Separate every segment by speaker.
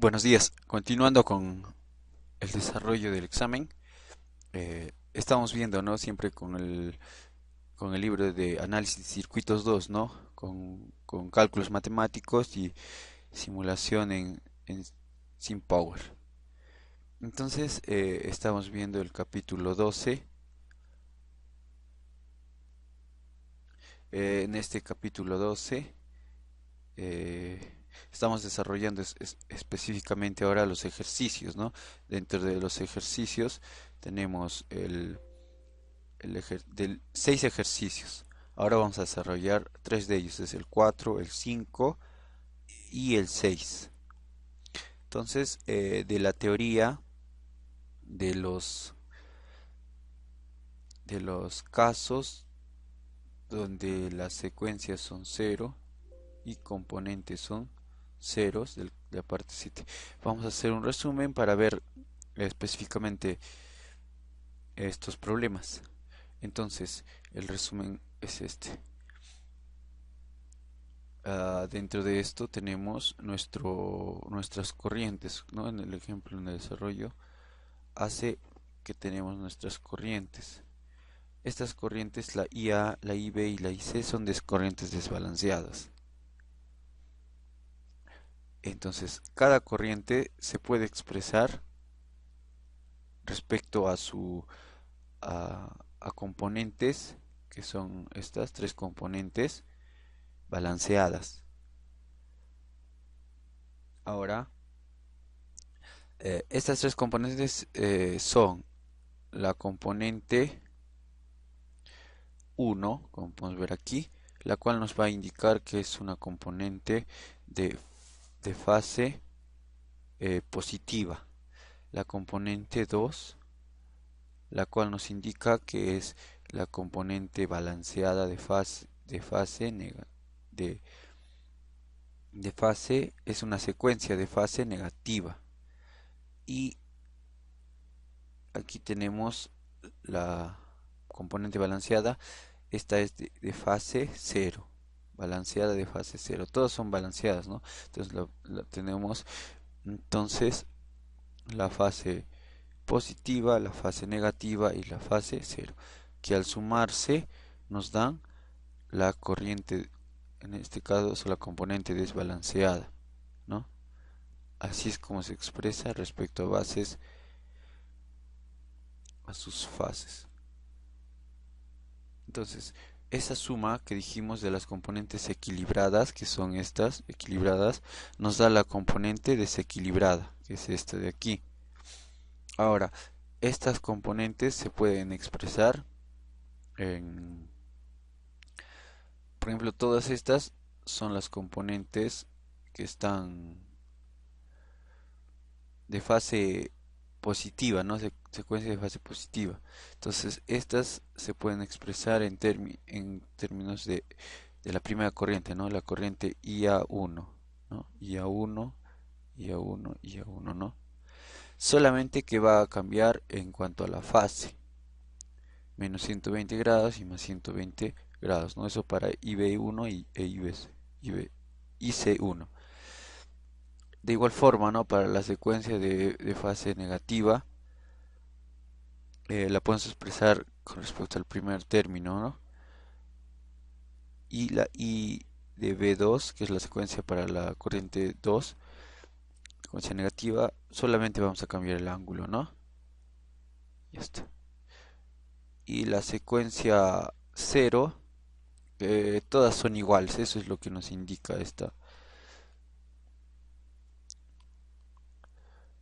Speaker 1: Buenos días. Continuando con el desarrollo del examen, estamos viendo, ¿no? Siempre con el libro de análisis de circuitos 2, ¿no? Con cálculos matemáticos y simulación en SimPower. Entonces, estamos viendo el capítulo 12. En este capítulo 12, estamos desarrollando específicamente ahora los ejercicios, ¿no? Dentro de los ejercicios tenemos seis ejercicios. Ahora vamos a desarrollar tres de ellos, es el 4, el 5 y el 6. Entonces, de la teoría de los casos donde las secuencias son cero y componentes son ceros de la parte 7. Vamos a hacer un resumen para ver específicamente estos problemas. Entonces, el resumen es este. Dentro de esto tenemos nuestras corrientes, ¿no? En el ejemplo, en el desarrollo, hace que tenemos nuestras corrientes. Estas corrientes, la IA, la IB y la IC, son corrientes desbalanceadas. Entonces, cada corriente se puede expresar respecto a componentes, que son estas tres componentes balanceadas. Ahora, estas tres componentes son la componente 1, como podemos ver aquí, la cual nos va a indicar que es una componente de, de fase positiva. La componente 2, la cual nos indica que es la componente balanceada de, de fase, es una secuencia de fase negativa. Y aquí tenemos la componente balanceada. Esta es de fase 0, balanceada de fase 0. Todas son balanceadas, ¿no? Entonces tenemos entonces la fase positiva, la fase negativa y la fase 0, que al sumarse nos dan la corriente, en este caso es la componente desbalanceada, ¿no? Así es como se expresa respecto a bases, a sus fases. Entonces, esa suma que dijimos de las componentes equilibradas, que son estas equilibradas, nos da la componente desequilibrada, que es esta de aquí. Ahora, estas componentes se pueden expresar en, por ejemplo, todas estas son las componentes que están de fase positiva, ¿no? Secuencia de fase positiva. Entonces, estas se pueden expresar en términos de la primera corriente, ¿no? La corriente IA1, ¿no? IA1, IA1, IA1, ¿no? Solamente que va a cambiar en cuanto a la fase. Menos 120 grados y más 120 grados, ¿no? Eso para IB1 IC1. De igual forma, ¿no? Para la secuencia de fase negativa, la podemos expresar con respecto al primer término, ¿no? Y la I de B2, que es la secuencia para la corriente 2, secuencia negativa, solamente vamos a cambiar el ángulo, ¿no? Ya está. Y la secuencia 0, todas son iguales, eso es lo que nos indica esta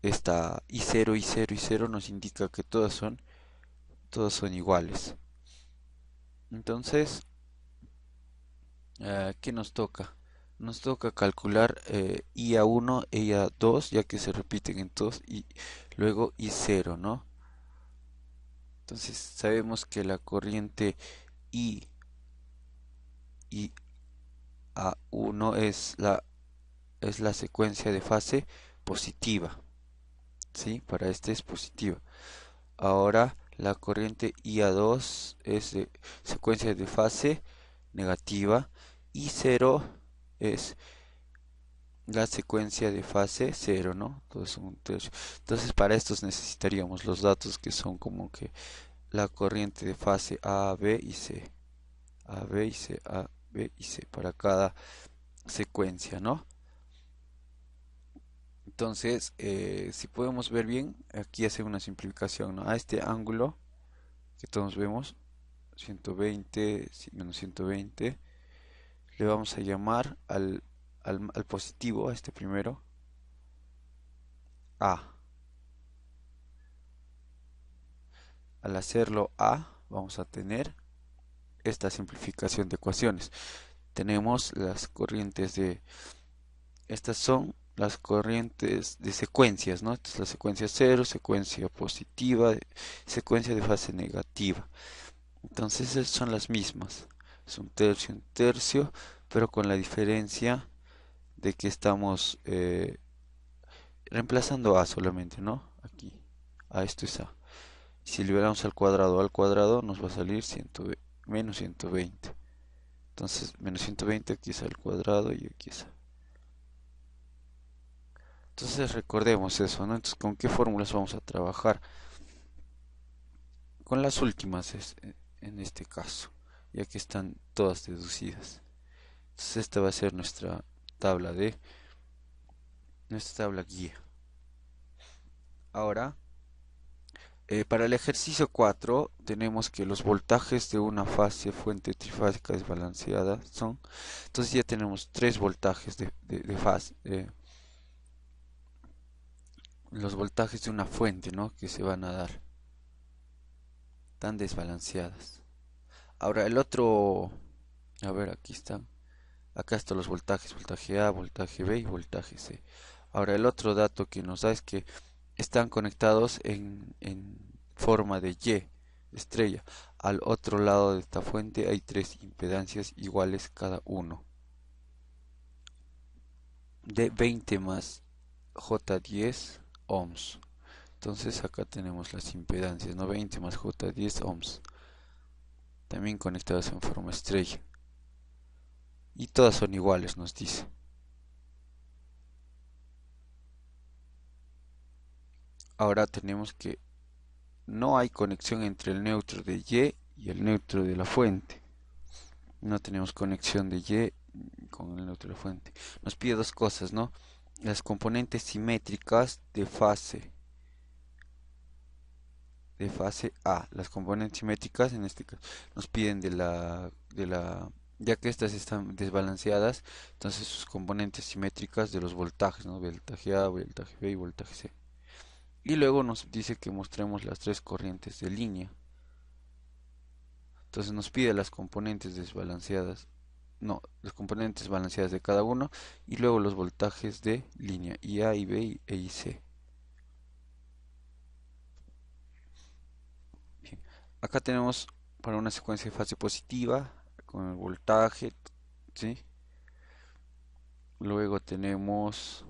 Speaker 1: I0, I0, I0 nos indica que todas son iguales. Entonces, ¿qué nos toca? Nos toca calcular IA1 e IA2, ya que se repiten en todos, y luego I0, ¿no? Entonces sabemos que la corriente I y A1 es la secuencia de fase positiva, ¿sí? Para este es positiva. Ahora la corriente IA2 es de secuencia de fase negativa y 0 es la secuencia de fase cero, ¿no? Todo es un tercio. Entonces para estos necesitaríamos los datos que son como que la corriente de fase A, B y C. A, B y C, A, B y C para cada secuencia, ¿no? Entonces, si podemos ver bien, aquí hace una simplificación, ¿no? A este ángulo que todos vemos, 120, menos 120, le vamos a llamar al positivo, a este primero, A. Al hacerlo A, vamos a tener esta simplificación de ecuaciones. Tenemos las corrientes de... Estas son las corrientes de secuencias, ¿no? Esta es la secuencia cero, secuencia positiva, secuencia de fase negativa. Entonces son las mismas. Es un tercio, pero con la diferencia de que estamos reemplazando A solamente, ¿no? Aquí. A esto es A. Si liberamos al cuadrado nos va a salir menos 120. Entonces, menos 120 aquí es al cuadrado y aquí es A. Entonces recordemos eso, ¿no? Entonces, ¿con qué fórmulas vamos a trabajar? Con las últimas en este caso, ya que están todas deducidas. Entonces, esta va a ser tabla de nuestra tabla guía. Ahora, para el ejercicio 4 tenemos que los voltajes de una fase fuente trifásica desbalanceada son, entonces ya tenemos tres voltajes de fase, los voltajes de una fuente, ¿no? Que se van a dar, tan desbalanceadas. Ahora el otro, a ver, aquí están, acá están los voltajes, voltaje A, voltaje B y voltaje C. Ahora el otro dato que nos da es que están conectados en forma de Y, estrella. Al otro lado de esta fuente hay tres impedancias iguales cada uno, de 20 más J10 ohms. Entonces acá tenemos las impedancias, ¿no? 20 más J10 ohms, también conectadas en forma estrella. Y todas son iguales, nos dice. Ahora tenemos que no hay conexión entre el neutro de Y y el neutro de la fuente. No tenemos conexión de Y con el neutro de la fuente. Nos pide dos cosas, ¿no? Las componentes simétricas de fase A. Las componentes simétricas en este caso nos piden ya que estas están desbalanceadas, entonces sus componentes simétricas de los voltajes, ¿no? Voltaje A, voltaje B y voltaje C. Y luego nos dice que mostremos las tres corrientes de línea. Entonces nos pide las componentes desbalanceadas, no, las componentes balanceadas de cada uno y luego los voltajes de línea, y A, y B, y C. Bien. Acá tenemos para una secuencia de fase positiva con el voltaje, ¿sí? Luego tenemos,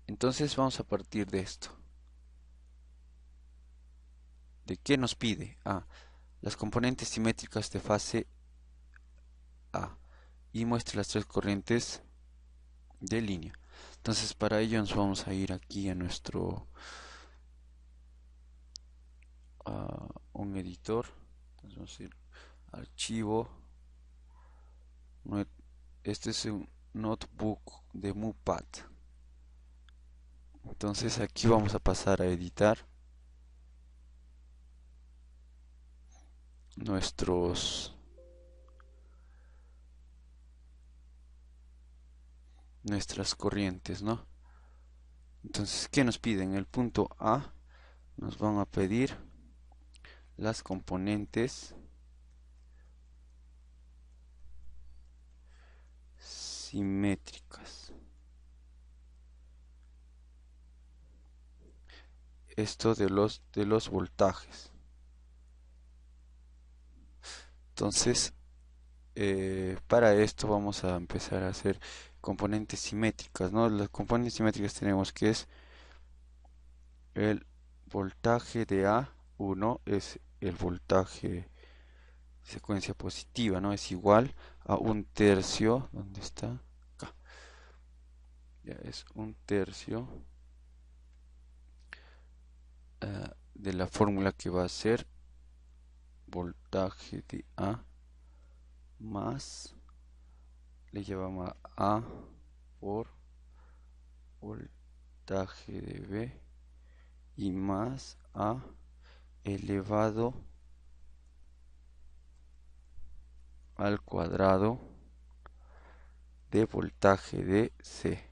Speaker 1: entonces vamos a partir de esto. ¿De qué nos pide? Las componentes simétricas de fase A y muestra las tres corrientes de línea. Entonces para ello nos vamos a ir aquí a un editor. Entonces vamos a ir archivo. Este es un notebook de MuPad. Entonces aquí vamos a pasar a editar nuestras corrientes, ¿no? Entonces, ¿qué nos piden? En el punto A nos van a pedir las componentes simétricas. Esto de los voltajes. Entonces, para esto vamos a empezar a hacer componentes simétricas, ¿no? Las componentes simétricas tenemos que es el voltaje de A1 es el voltaje secuencia positiva, ¿no? Es igual a un tercio, ¿dónde está? Acá. ya es un tercio de la fórmula que va a ser voltaje de A más, le llevamos a por voltaje de B y más A elevado al cuadrado de voltaje de C.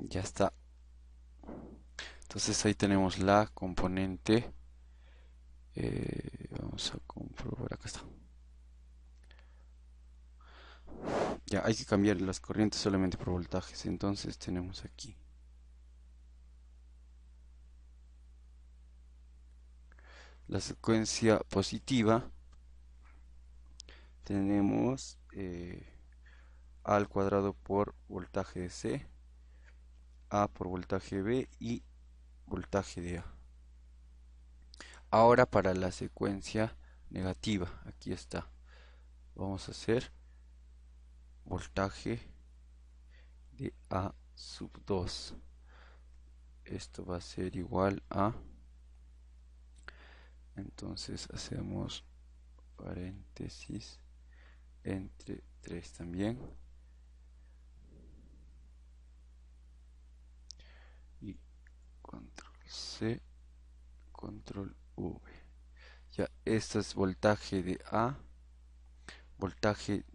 Speaker 1: Ya está. Entonces ahí tenemos la componente. Vamos a comprobar, acá está. Ya hay que cambiar las corrientes solamente por voltajes. Entonces tenemos aquí la secuencia positiva. Tenemos A al cuadrado por voltaje de C, A por voltaje B y voltaje de A. Ahora para la secuencia negativa, aquí está. Vamos a hacer voltaje de A sub 2. Esto va a ser igual a, entonces hacemos paréntesis entre 3 también, y control C, control V. Ya, esto es voltaje de A, voltaje,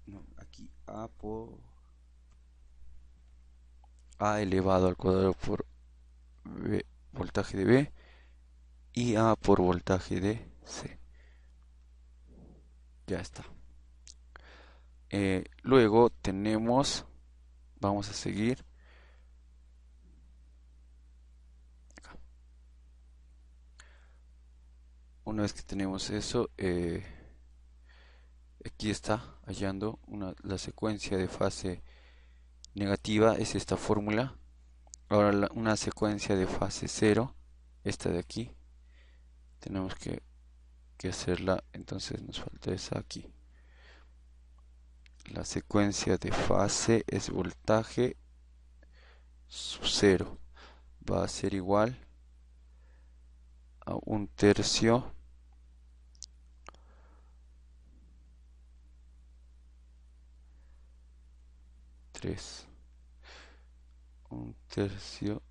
Speaker 1: no, aquí A por A elevado al cuadrado por B, voltaje de B, y A por voltaje de C. Ya está. Luego tenemos, vamos a seguir. Una vez que tenemos eso, aquí está hallando la secuencia de fase negativa, es esta fórmula. Ahora una secuencia de fase 0, esta de aquí, tenemos que hacerla, entonces nos falta esa aquí. La secuencia de fase es voltaje sub 0, va a ser igual a un tercio un tercio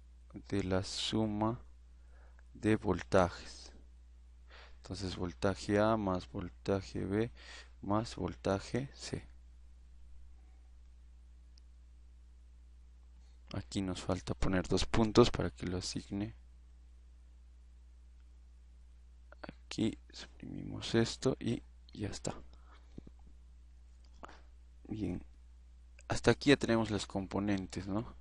Speaker 1: de la suma de voltajes. Entonces voltaje A más voltaje B más voltaje C. Aquí nos falta poner 2 puntos para que lo asigne. Aquí suprimimos esto y ya está. Bien, hasta aquí ya tenemos las componentes, ¿no?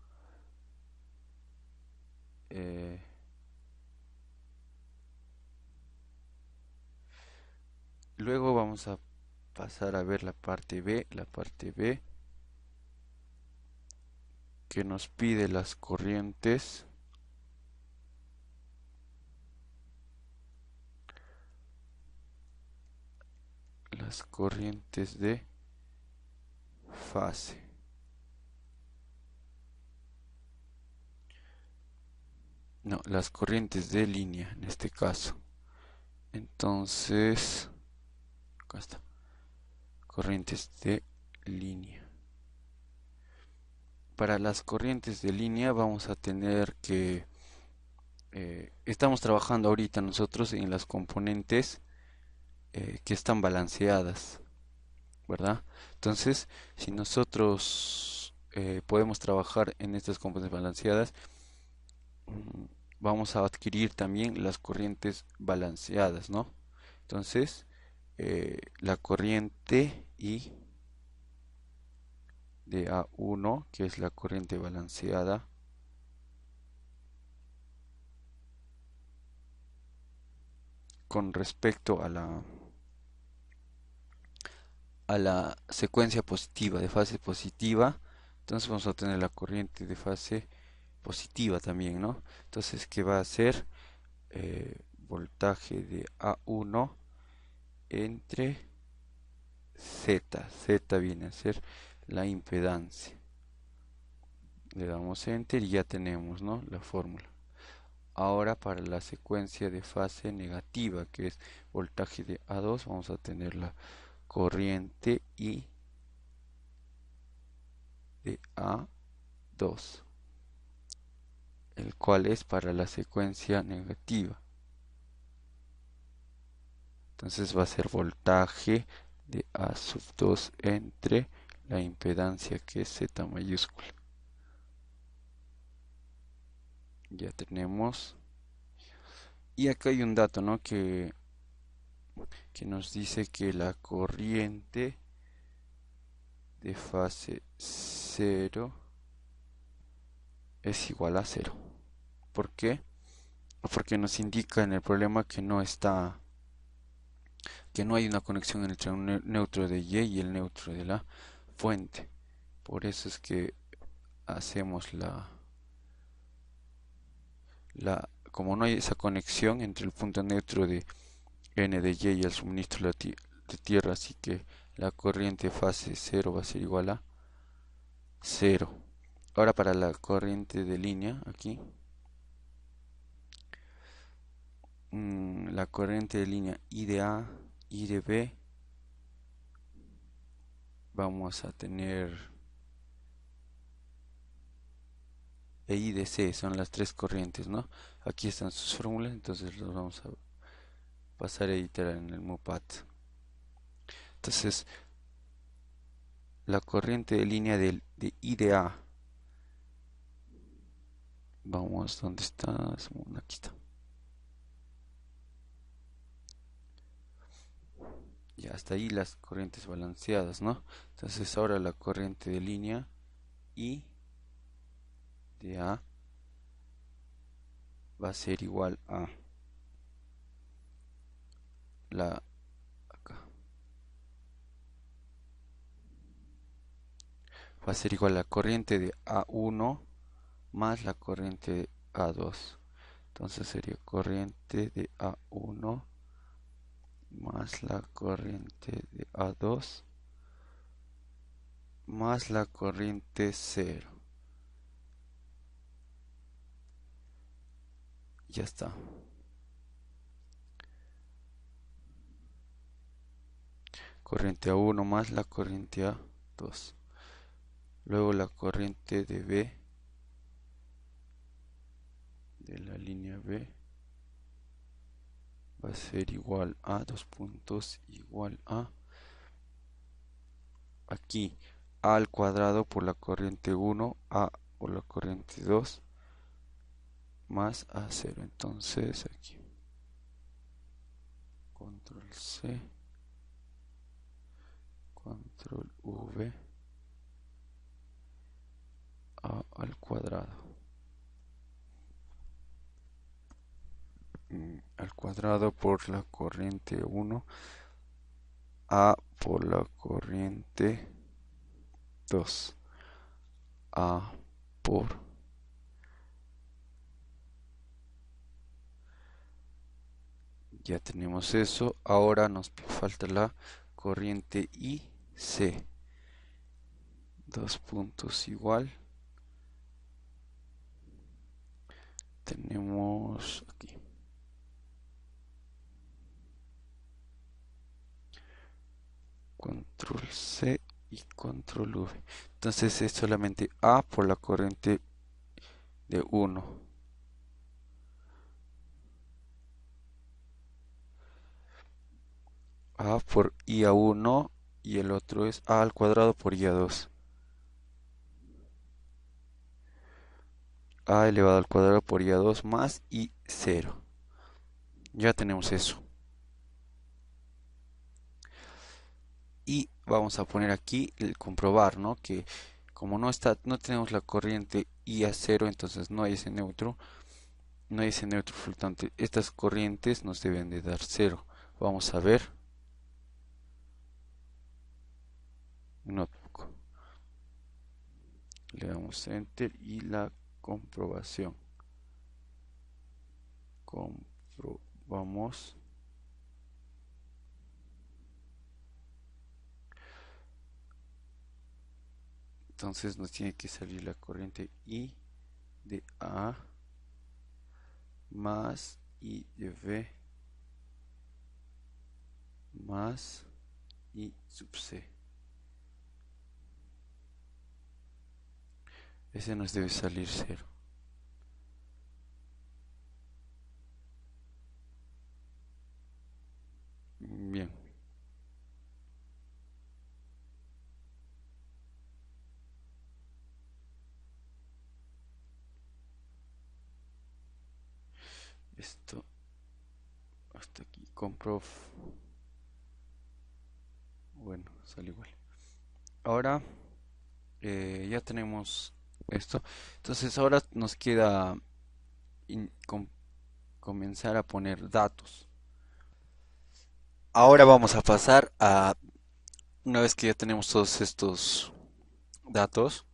Speaker 1: Luego vamos a pasar a ver la parte B que nos pide las corrientes de fase. No, las corrientes de línea en este caso. Entonces, acá está. Corrientes de línea. Para las corrientes de línea vamos a tener que estamos trabajando ahorita nosotros en las componentes que están balanceadas, ¿verdad? Entonces, si nosotros podemos trabajar en estas componentes balanceadas, vamos a adquirir también las corrientes balanceadas, ¿no? Entonces, la corriente I de A1, que es la corriente balanceada, con respecto a la secuencia positiva, de fase positiva, entonces vamos a tener la corriente de fase positiva también, ¿no? Entonces, ¿qué va a ser? Voltaje de A1 entre Z viene a ser la impedancia. Le damos enter y ya tenemos, ¿no?, la fórmula. Ahora para la secuencia de fase negativa, que es voltaje de A2, vamos a tener la corriente I de A2, el cual es para la secuencia negativa. Entonces va a ser voltaje de A sub 2 entre la impedancia, que es Z mayúscula. Ya tenemos. Y acá hay un dato, ¿no?, que nos dice que la corriente de fase 0 es igual a 0. ¿Por qué? Porque nos indica en el problema que no hay una conexión entre un neutro de Y y el neutro de la fuente. Por eso es que hacemos como no hay esa conexión entre el punto neutro de N de Y y el suministro de tierra, así que la corriente fase 0 va a ser igual a 0. Ahora para la corriente de línea, aquí, la corriente de línea I de A, I de B, vamos a tener I de C, son las tres corrientes, ¿no? Aquí están sus fórmulas, entonces los vamos a pasar a editar en el MUPAT. Entonces, la corriente de línea de I de A, vamos, ¿dónde está? Aquí está. Ya hasta ahí las corrientes balanceadas, ¿no? Entonces ahora la corriente de línea I de A va a ser igual a acá, va a ser igual a la corriente de A1 más la corriente de A2. Entonces sería corriente de A1 más la corriente de A2 más la corriente 0. Ya está. Corriente A1 más la corriente A2. Luego la corriente de B, de la línea B, va a ser igual a dos puntos igual a aquí A al cuadrado por la corriente 1, A por la corriente 2 más A0. Entonces aquí control C, control V, A al cuadrado. Al cuadrado por la corriente 1, A por la corriente 2, A por ya tenemos eso. Ahora nos falta la corriente IC, dos puntos igual, tenemos aquí control C y control V. Entonces es solamente A por la corriente de 1, A por IA1 y el otro es A al cuadrado por IA2. A elevado al cuadrado por IA2 más I0. Ya tenemos eso. Y vamos a poner aquí el comprobar, ¿no?, que como no tenemos la corriente IA0, entonces no hay ese neutro flotante. Estas corrientes nos deben de dar 0. Vamos a ver. Notebook. Le damos enter y la comprobación. Comprobamos. Entonces nos tiene que salir la corriente I de A más I de B más I sub C. Ese nos debe salir 0. Bien. Esto hasta aquí con prof. Bueno, sale igual. Ahora ya tenemos esto. Entonces ahora nos queda comenzar a poner datos. Ahora vamos a pasar a, una vez que ya tenemos todos estos datos,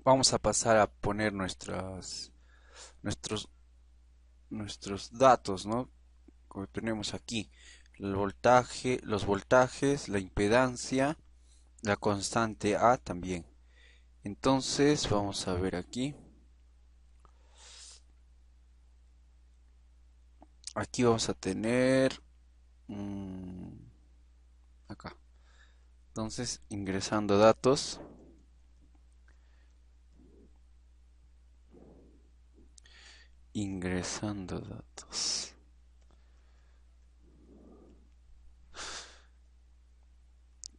Speaker 1: vamos a pasar a poner nuestros, nuestros datos, ¿no? Como tenemos aquí, el voltaje, los voltajes, la impedancia, la constante A también. Entonces vamos a ver aquí. Aquí vamos a tener acá. Entonces ingresando datos. Ingresando datos.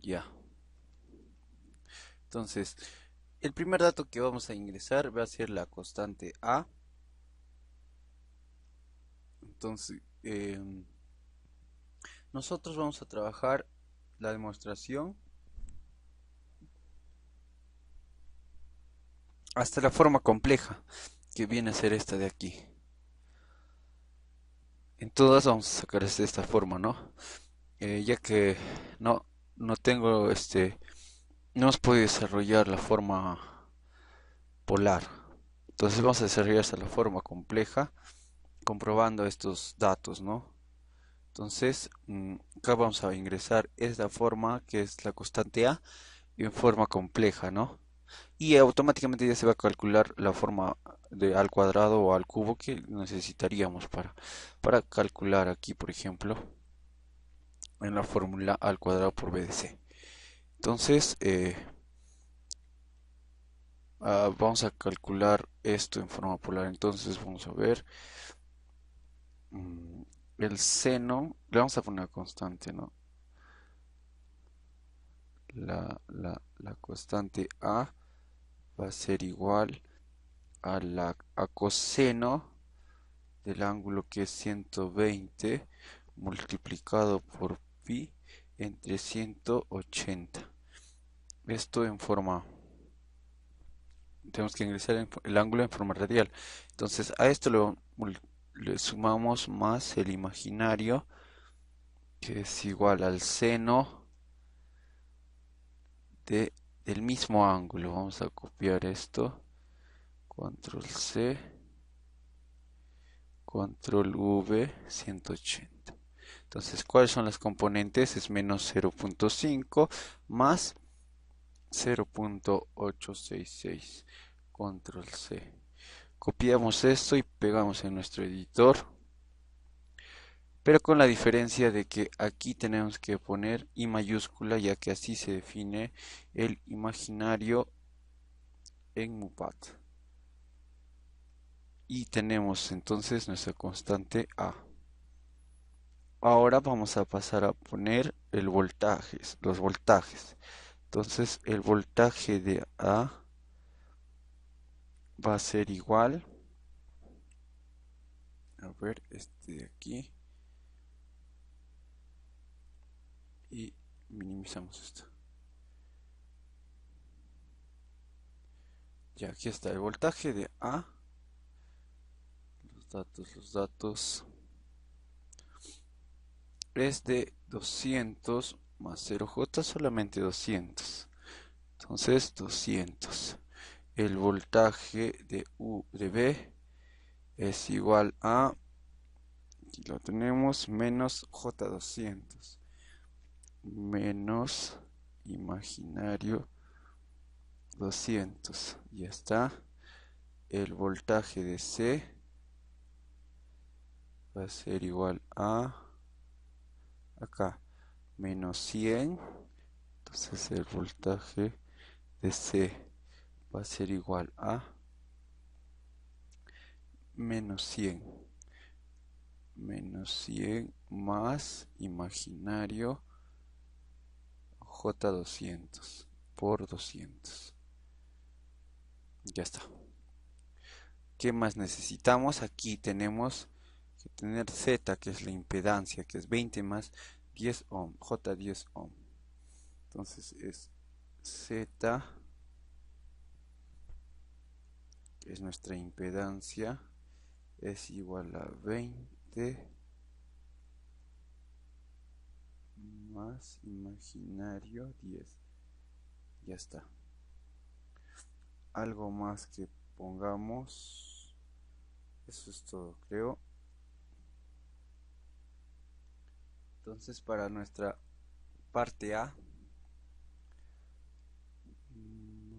Speaker 1: Ya. Entonces, el primer dato que vamos a ingresar va a ser la constante A. Entonces, nosotros vamos a trabajar la demostración hasta la forma compleja, que viene a ser esta de aquí. En todas vamos a sacar de esta forma, ¿no? Ya que no, no tengo no os puede desarrollar la forma polar. Entonces vamos a desarrollar hasta la forma compleja, comprobando estos datos, ¿no? Entonces, acá vamos a ingresar esta forma que es la constante A en forma compleja, ¿no? Y automáticamente ya se va a calcular la forma de al cuadrado o al cubo que necesitaríamos para calcular aquí, por ejemplo, en la fórmula al cuadrado por b de c. Entonces, vamos a calcular esto en forma polar. Entonces, vamos a ver mm, el seno, le vamos a poner una constante, ¿no? La constante A va a ser igual a coseno del ángulo que es 120 multiplicado por pi entre 180. Esto en forma, tenemos que ingresar el ángulo en forma radial. Entonces a esto le sumamos más el imaginario, que es igual al seno del mismo ángulo. Vamos a copiar esto, control C, control V, 180. Entonces, ¿cuáles son las componentes? Es menos 0.5 más 0.866. Control C. Copiamos esto y pegamos en nuestro editor. Pero con la diferencia de que aquí tenemos que poner I mayúscula, ya que así se define el imaginario en MUPAT. Y tenemos entonces nuestra constante A. Ahora vamos a pasar a poner los voltajes. Entonces el voltaje de A va a ser igual, a ver, este de aquí, y minimizamos esto. Ya aquí está el voltaje de A. Los datos es de 200 más 0J, solamente 200. Entonces 200. El voltaje de U de B es igual a, aquí lo tenemos, menos J200 menos imaginario 200. Ya está. El voltaje de C va a ser igual a acá menos 100. Entonces el voltaje de C va a ser igual a menos 100. Menos 100 más imaginario J200 por 200. Ya está. ¿Qué más necesitamos? Aquí tenemos que tener Z, que es la impedancia, que es 20 más 10 ohm, J10 ohm. Entonces es Z, que es nuestra impedancia, es igual a 20 más imaginario 10. Ya está. Algo más que pongamos. Eso es todo, creo. Entonces para nuestra parte A,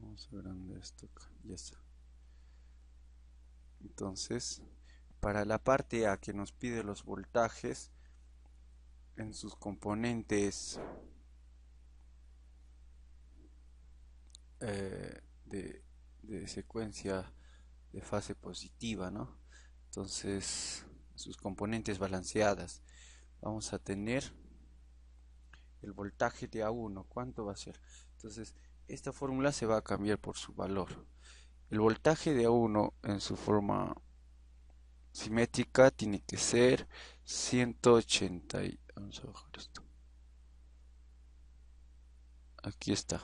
Speaker 1: vamos a agrandar esto acá. Ya está. Entonces, para la parte A que nos pide los voltajes en sus componentes de secuencia de fase positiva, ¿no? Entonces, sus componentes balanceadas, vamos a tener el voltaje de A1. ¿Cuánto va a ser? Entonces, esta fórmula se va a cambiar por su valor. El voltaje de A1 en su forma simétrica tiene que ser 180. Vamos a bajar esto. Aquí está.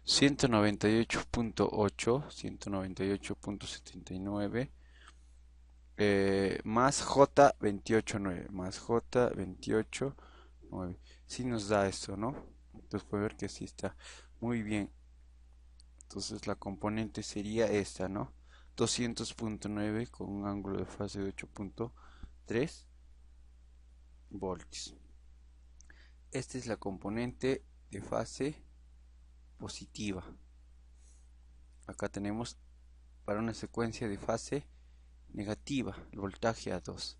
Speaker 1: 198.8, 198.79 más J28.9, más J28.9. Sí nos da esto, ¿no? Entonces puede ver que sí está muy bien. Entonces la componente sería esta, ¿no? 200.9 con un ángulo de fase de 8.3 voltios. Esta es la componente de fase positiva. Acá tenemos para una secuencia de fase negativa, el voltaje a 2.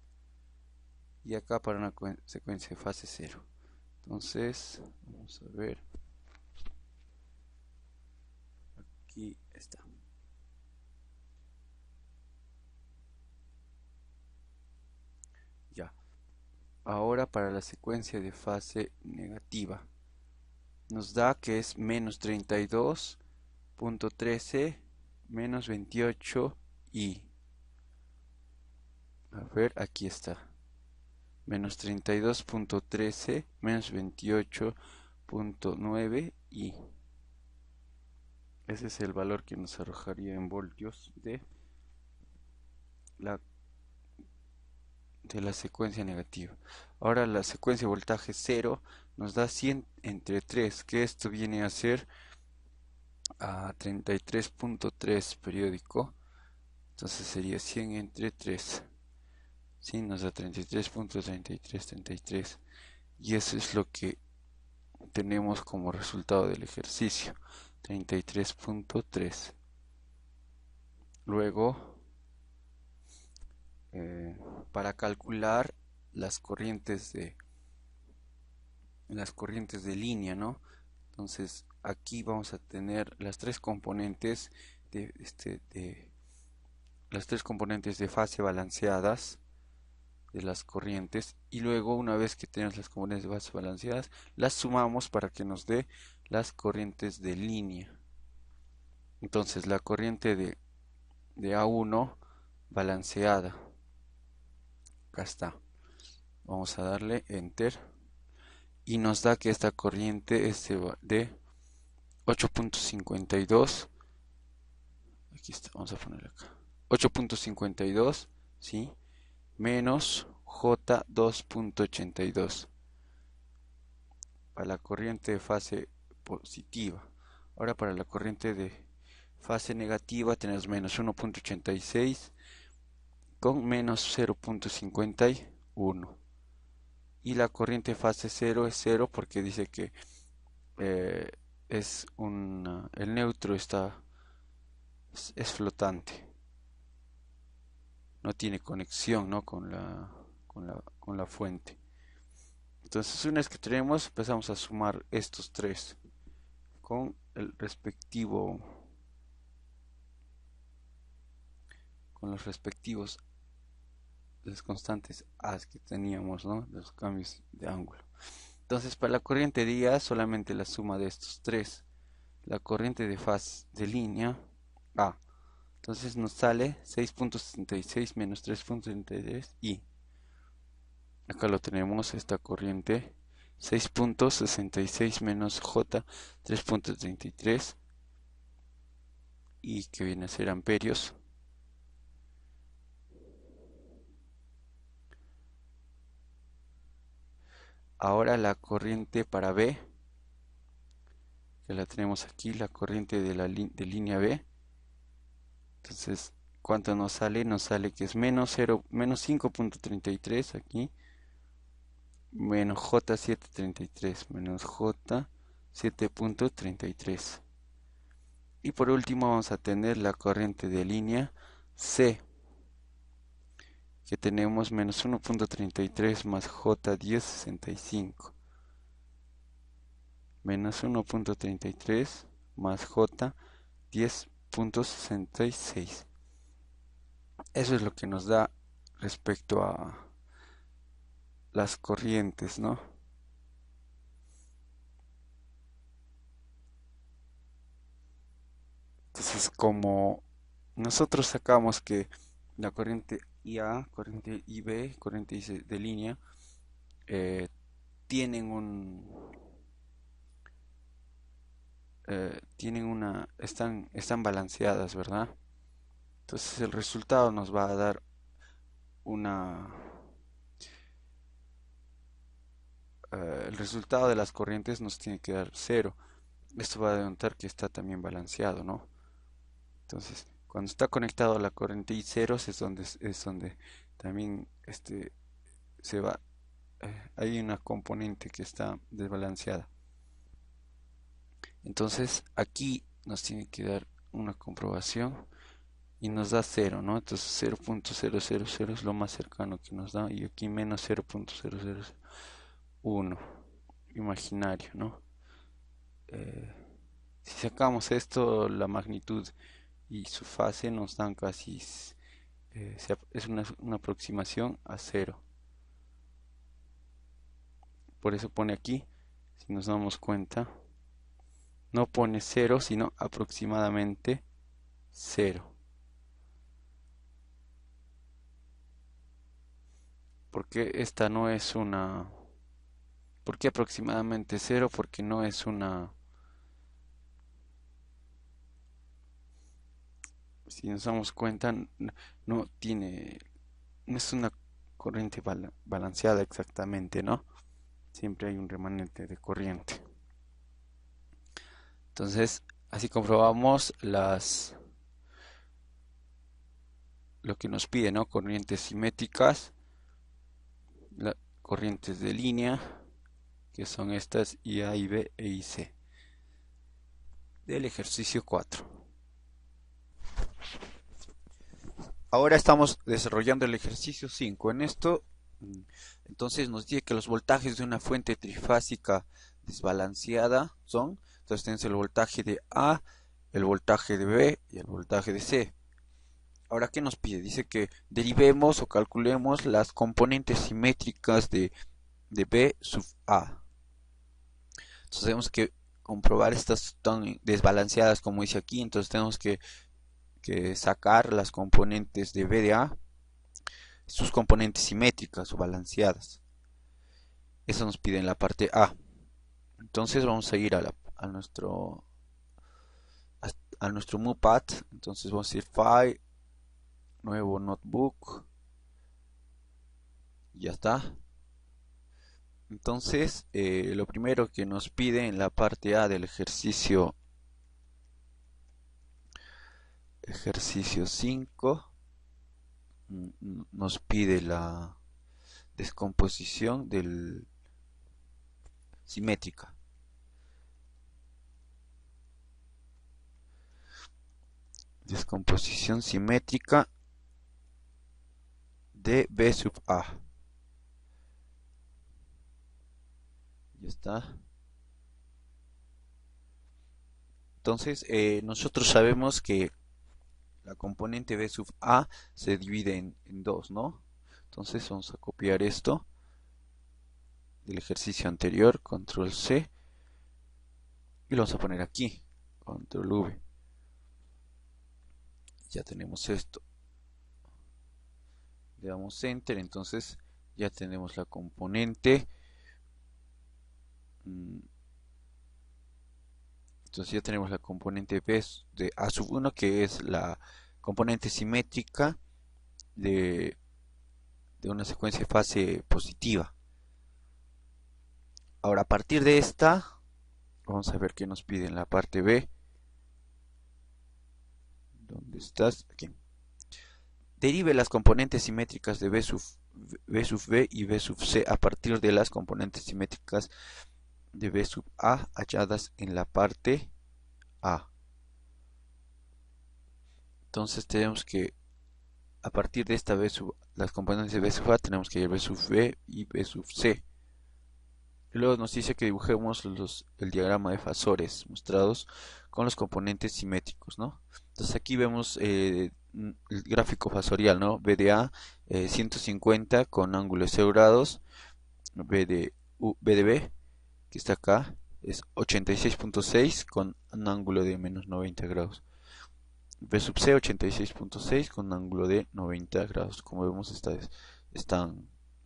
Speaker 1: Y acá para una secuencia de fase 0. Entonces, vamos a ver. Aquí está. Ya. Ahora para la secuencia de fase negativa. Nos da que es menos 32.13 menos 28 y. A ver, aquí está. Menos 32.13 menos 28.9 y. Ese es el valor que nos arrojaría en voltios de la secuencia negativa. Ahora la secuencia de voltaje 0 nos da 100 entre 3, que esto viene a ser a 33.3 periódico. Entonces sería 100 entre 3. Sí, nos da 33.3333. Y eso es lo que tenemos como resultado del ejercicio. 33.3. Luego, para calcular las corrientes de línea, ¿no? Entonces aquí vamos a tener las tres componentes las tres componentes de fase balanceadas de las corrientes, y luego una vez que tenemos las componentes de fase balanceadas las sumamos para que nos dé las corrientes de línea. Entonces la corriente de A1 balanceada, acá está, vamos a darle enter y nos da que esta corriente es de 8.52. Aquí está, vamos a poner acá 8.52, ¿sí? Menos J2.82 para la corriente de fase positiva. Ahora para la corriente de fase negativa tenemos menos 1.86 con menos 0.51 y la corriente fase 0 es 0 porque dice que eh, el neutro es flotante, no tiene conexión, ¿no? con la fuente. Entonces, una vez que tenemos, empezamos a sumar estos tres con con los respectivos las constantes A que teníamos, ¿no? Los cambios de ángulo. Entonces, para la corriente de IA, solamente la suma de estos tres. La corriente de fase de línea A. Entonces nos sale 6.66 menos 3.33 y acá lo tenemos, esta corriente 6.66 menos J 3.33 y que viene a ser amperios. Ahora la corriente para B, que la tenemos aquí, la corriente de línea B. Entonces, ¿cuánto nos sale? Nos sale que es menos 5.33 aquí, menos J733, menos J7.33. Y por último vamos a tener la corriente de línea C, que tenemos menos 1.33 más J1065. Menos 1.33 más J10.66. Eso es lo que nos da respecto a las corrientes, ¿no? Entonces, como nosotros sacamos que la corriente IA, corriente IB, corriente de línea, eh, tienen están balanceadas, ¿verdad? Entonces el resultado nos va a dar una, el resultado de las corrientes nos tiene que dar cero. Esto va a denotар que está también balanceado, ¿no? Entonces, cuando está conectado a la corriente y ceros es donde también se va, hay una componente que está desbalanceada. Entonces, aquí nos tiene que dar una comprobación y nos da 0, ¿no? Entonces 0.000 es lo más cercano que nos da y aquí menos 0.001 imaginario, ¿no? Si sacamos esto, la magnitud y su fase nos dan casi, es una aproximación a 0. Por eso pone aquí, si nos damos cuenta, no pone 0, sino aproximadamente 0. Porque esta no es una... ¿Por qué aproximadamente 0? Porque no es una... Si nos damos cuenta, no tiene... No es una corriente balanceada exactamente, ¿no? Siempre hay un remanente de corriente. Entonces, así comprobamos lo que nos pide, ¿no? Corrientes simétricas, corrientes de línea, que son estas IA, IB e IC, del ejercicio 4. Ahora estamos desarrollando el ejercicio 5. En esto, entonces nos dice que los voltajes de una fuente trifásica desbalanceada son, entonces tenemos el voltaje de A, el voltaje de B y el voltaje de C. Ahora, ¿qué nos pide? Dice que derivemos o calculemos las componentes simétricas de B sub A. Entonces tenemos que comprobar estas tan desbalanceadas como dice aquí, entonces tenemos que sacar las componentes de B de A, sus componentes simétricas o balanceadas. Eso nos pide en la parte A. Entonces vamos a ir a nuestro MUPAD. Entonces vamos a ir File, nuevo notebook. Y ya está. Entonces, lo primero que nos pide en la parte A del ejercicio 5 nos pide descomposición del simétrica. Descomposición simétrica de B sub A. Ya está. Entonces, nosotros sabemos que la componente B sub A se divide en dos, ¿no? Entonces vamos a copiar esto del ejercicio anterior, control C, y lo vamos a poner aquí, control V. Ya tenemos esto. Le damos enter, entonces ya tenemos la componente. Entonces ya tenemos la componente B de A sub 1, que es la componente simétrica de una secuencia de fase positiva. Ahora, a partir de esta, vamos a ver qué nos pide en la parte B. ¿Dónde estás? Aquí. Derive las componentes simétricas de B sub B y B sub C a partir de las componentes simétricas de B sub A halladas en la parte A. Entonces tenemos que, a partir de esta las componentes de B sub A, tenemos que ir B sub B y B sub C. Y luego nos dice que dibujemos el diagrama de fasores mostrados con los componentes simétricos, ¿no? Entonces aquí vemos el gráfico fasorial, ¿no? B de A 150 con ángulo de 0 grados, B de B, que está acá, es 86.6 con un ángulo de menos 90 grados. B sub C 86.6 con un ángulo de 90 grados. Como vemos,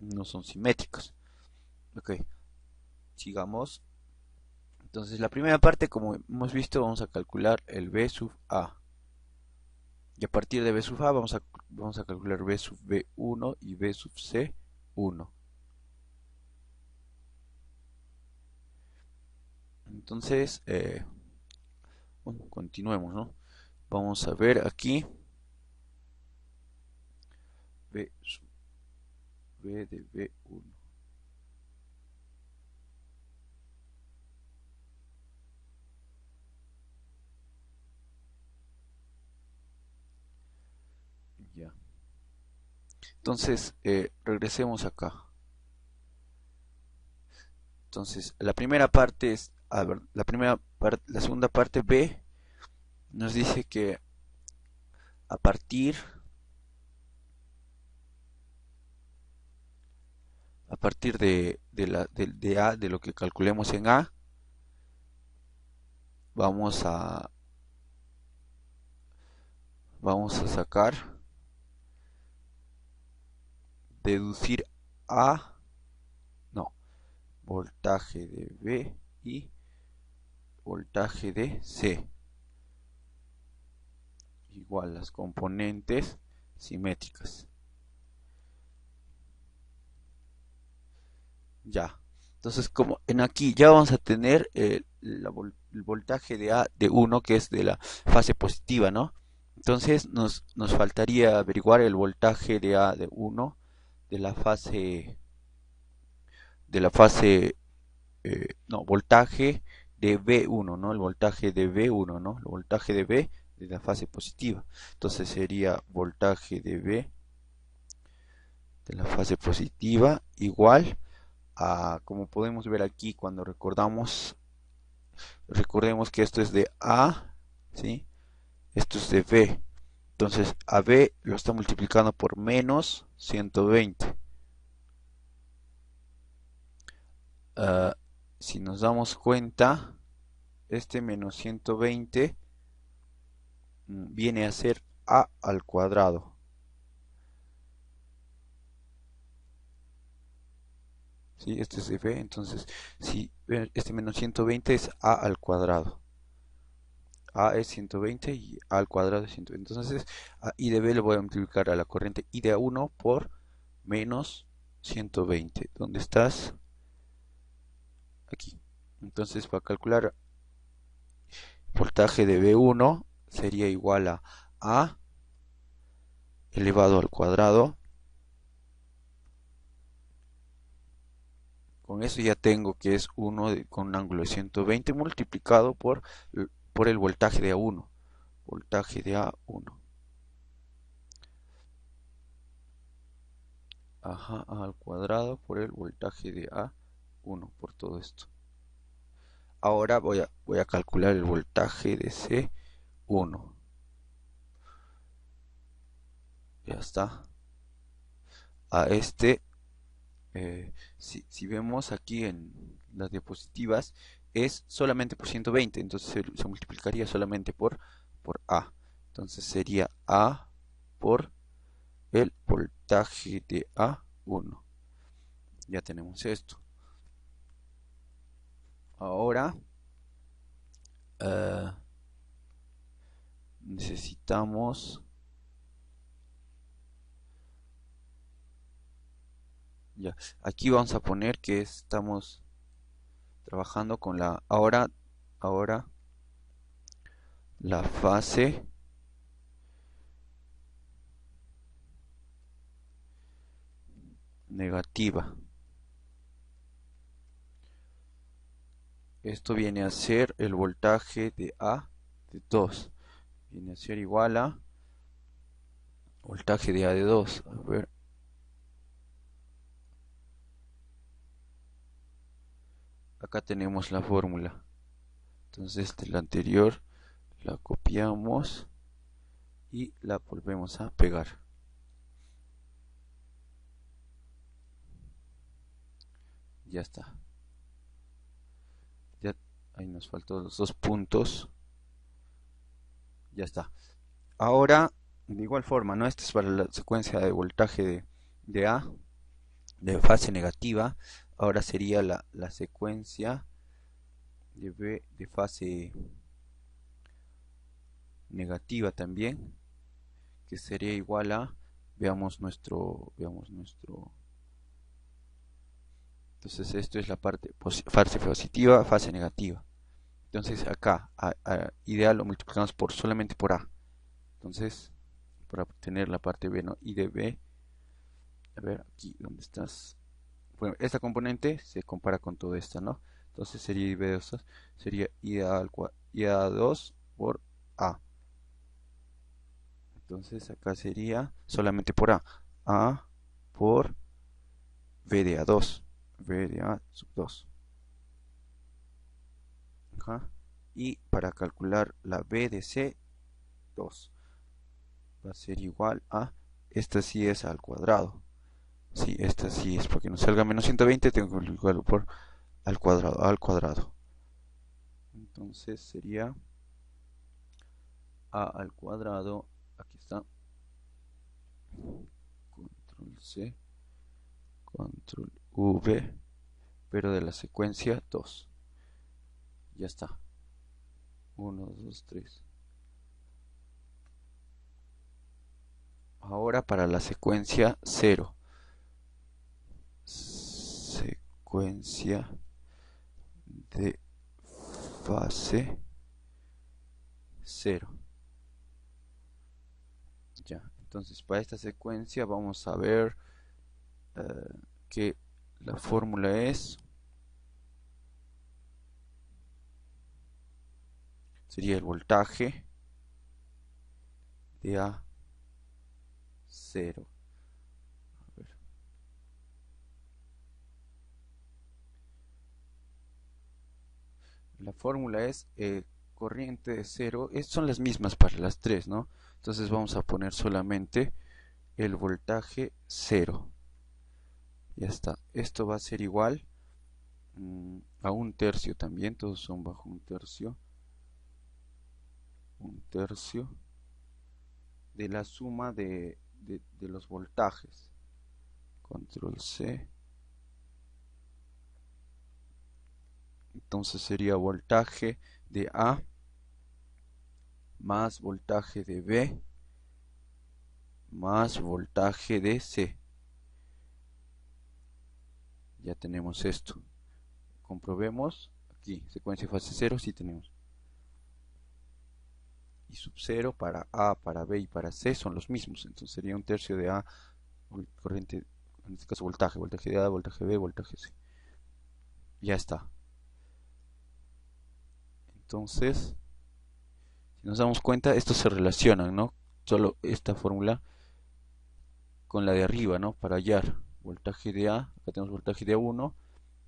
Speaker 1: no son simétricos. Ok, sigamos. Entonces la primera parte, como hemos visto, vamos a calcular el B sub A. Y a partir de B sub A vamos a calcular B sub B1 y B sub C1. Entonces, bueno, continuemos, ¿no? Vamos a ver aquí B de B1. Ya. Entonces, regresemos acá. Entonces, la primera parte es, a ver, la segunda parte B nos dice que a partir de A, de lo que calculemos en A, vamos a sacar, deducir A, no, voltaje de B y voltaje de C, igual las componentes simétricas. Ya, entonces como en aquí ya vamos a tener el voltaje de A de 1, que es de la fase positiva, ¿no? Entonces nos faltaría averiguar el voltaje de A de 1 de la fase, no, voltaje de B1, ¿no? El voltaje de B1, ¿no? El voltaje de B de la fase positiva. Entonces sería voltaje de B de la fase positiva igual a, como podemos ver aquí cuando recordemos que esto es de A, ¿sí? Esto es de B. Entonces a B lo está multiplicando por menos 120. Si nos damos cuenta, este menos 120 viene a ser A al cuadrado. ¿Sí? Este es B, entonces si este menos 120 es A al cuadrado. A es 120 y A al cuadrado es 120. Entonces a I de B le voy a multiplicar a la corriente I de A1 por menos 120. ¿Dónde estás? Aquí. Entonces para calcular voltaje de B1 sería igual a A elevado al cuadrado Con eso ya tengo que es 1 con un ángulo de 120 multiplicado por el voltaje de A1. Voltaje de A1. Ajá, A al cuadrado por el voltaje de A1 por todo esto. Ahora voy a calcular el voltaje de C1. Ya está. A este, si vemos aquí en las diapositivas, es solamente por 120, entonces se multiplicaría solamente por A. Entonces sería A por el voltaje de A1. Ya tenemos esto. Ahora necesitamos, ya, aquí vamos a poner que estamos trabajando con ahora la fase negativa. Esto viene a ser el voltaje de A de 2. Viene a ser igual a voltaje de A de 2. A ver. Acá tenemos la fórmula. Entonces de la anterior la copiamos y la volvemos a pegar. Ya está. Ya ahí nos faltó los dos puntos. Ya está. Ahora, de igual forma, ¿no? Esta es para la secuencia de voltaje de A, de fase negativa. Ahora sería la secuencia de B de fase negativa también, que sería igual a, veamos nuestro, entonces esto es la parte fase positiva, fase negativa. Entonces acá, ideal lo multiplicamos solamente por A. Entonces, para obtener la parte B, ¿no? Y de B, a ver, aquí, ¿dónde estás? Bueno, esta componente se compara con toda esta, ¿no? Entonces sería I de 2, sería I a 2 por A. Entonces acá sería solamente por A por B de A2. B de A sub 2. Ajá. Y para calcular la B de C2 va a ser igual a, esta sí es al cuadrado. Sí, esta sí es, para que nos salga menos 120 tengo que multiplicarlo por al cuadrado. Entonces sería A al cuadrado, aquí está, control C, control V, pero de la secuencia 2. Ya está. 1, 2, 3. Ahora para la secuencia 0. Secuencia de fase 0. Ya, entonces para esta secuencia vamos a ver que la fórmula sería el voltaje de A0. A ver. La fórmula es corriente de 0, son las mismas para las tres, ¿no? Entonces vamos a poner solamente el voltaje 0. Ya está. Esto va a ser igual a un tercio también, todos son bajo un tercio. Un tercio de la suma de los voltajes. Control C. Entonces sería voltaje de A más voltaje de B más voltaje de C. Ya tenemos esto. Comprobemos. Aquí, secuencia fase 0, sí tenemos. Y sub 0 para A, para B y para C son los mismos. Entonces sería un tercio de A, corriente, en este caso voltaje de A, voltaje B, voltaje C. Ya está. Entonces, si nos damos cuenta, estos se relacionan, ¿no? Solo esta fórmula con la de arriba, ¿no? Para hallar voltaje de A, acá tenemos voltaje de A1,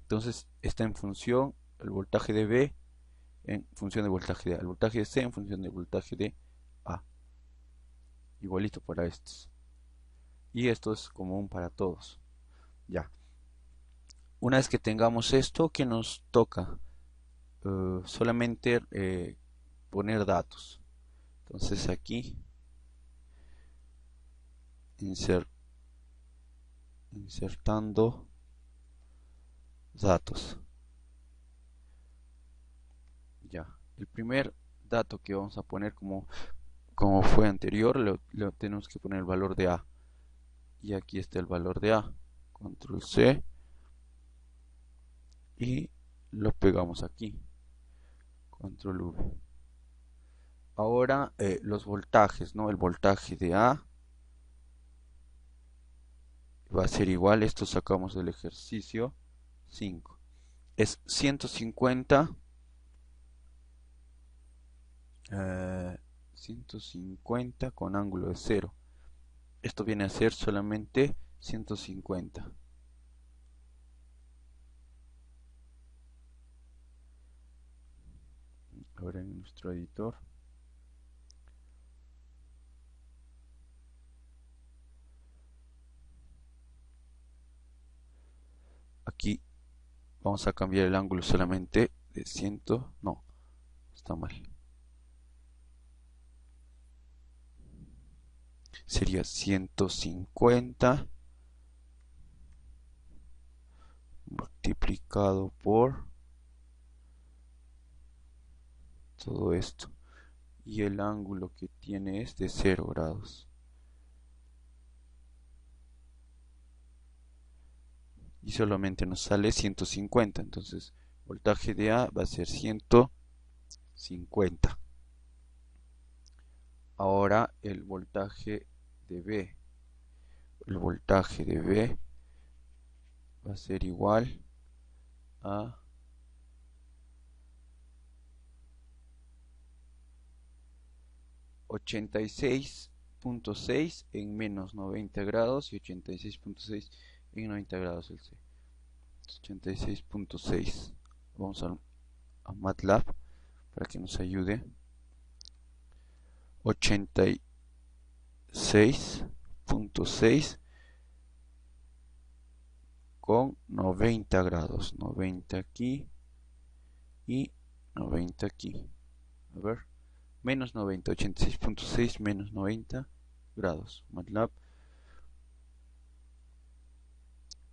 Speaker 1: entonces está en función el voltaje de B en función del voltaje de A, el voltaje de C en función del voltaje de A. Igualito para estos. Y esto es común para todos. Ya. Una vez que tengamos esto, ¿qué nos toca? Solamente poner datos. Entonces aquí insertando datos. Ya. El primer dato que vamos a poner como fue anterior, le tenemos que poner el valor de A. Y aquí está el valor de A. Control C. Y lo pegamos aquí. Control V. Ahora los voltajes, ¿no? El voltaje de A va a ser igual, esto sacamos del ejercicio 5. Es 150, 150 con ángulo de 0. Esto viene a ser solamente 150. Ahora en nuestro editor. Aquí vamos a cambiar el ángulo solamente de 100. No, está mal. Sería 150 multiplicado por todo esto. Y el ángulo que tiene es de 0 grados. Y solamente nos sale 150. Entonces, voltaje de A va a ser 150. Ahora el voltaje de B. El voltaje de B va a ser igual a 86.6 en menos 90 grados y 86.6 en 90 grados el C. 86.6. Vamos a MATLAB para que nos ayude. 86.6 con 90 grados. 90 aquí y 90 aquí. A ver. Menos 90. 86.6 menos 90 grados. MATLAB.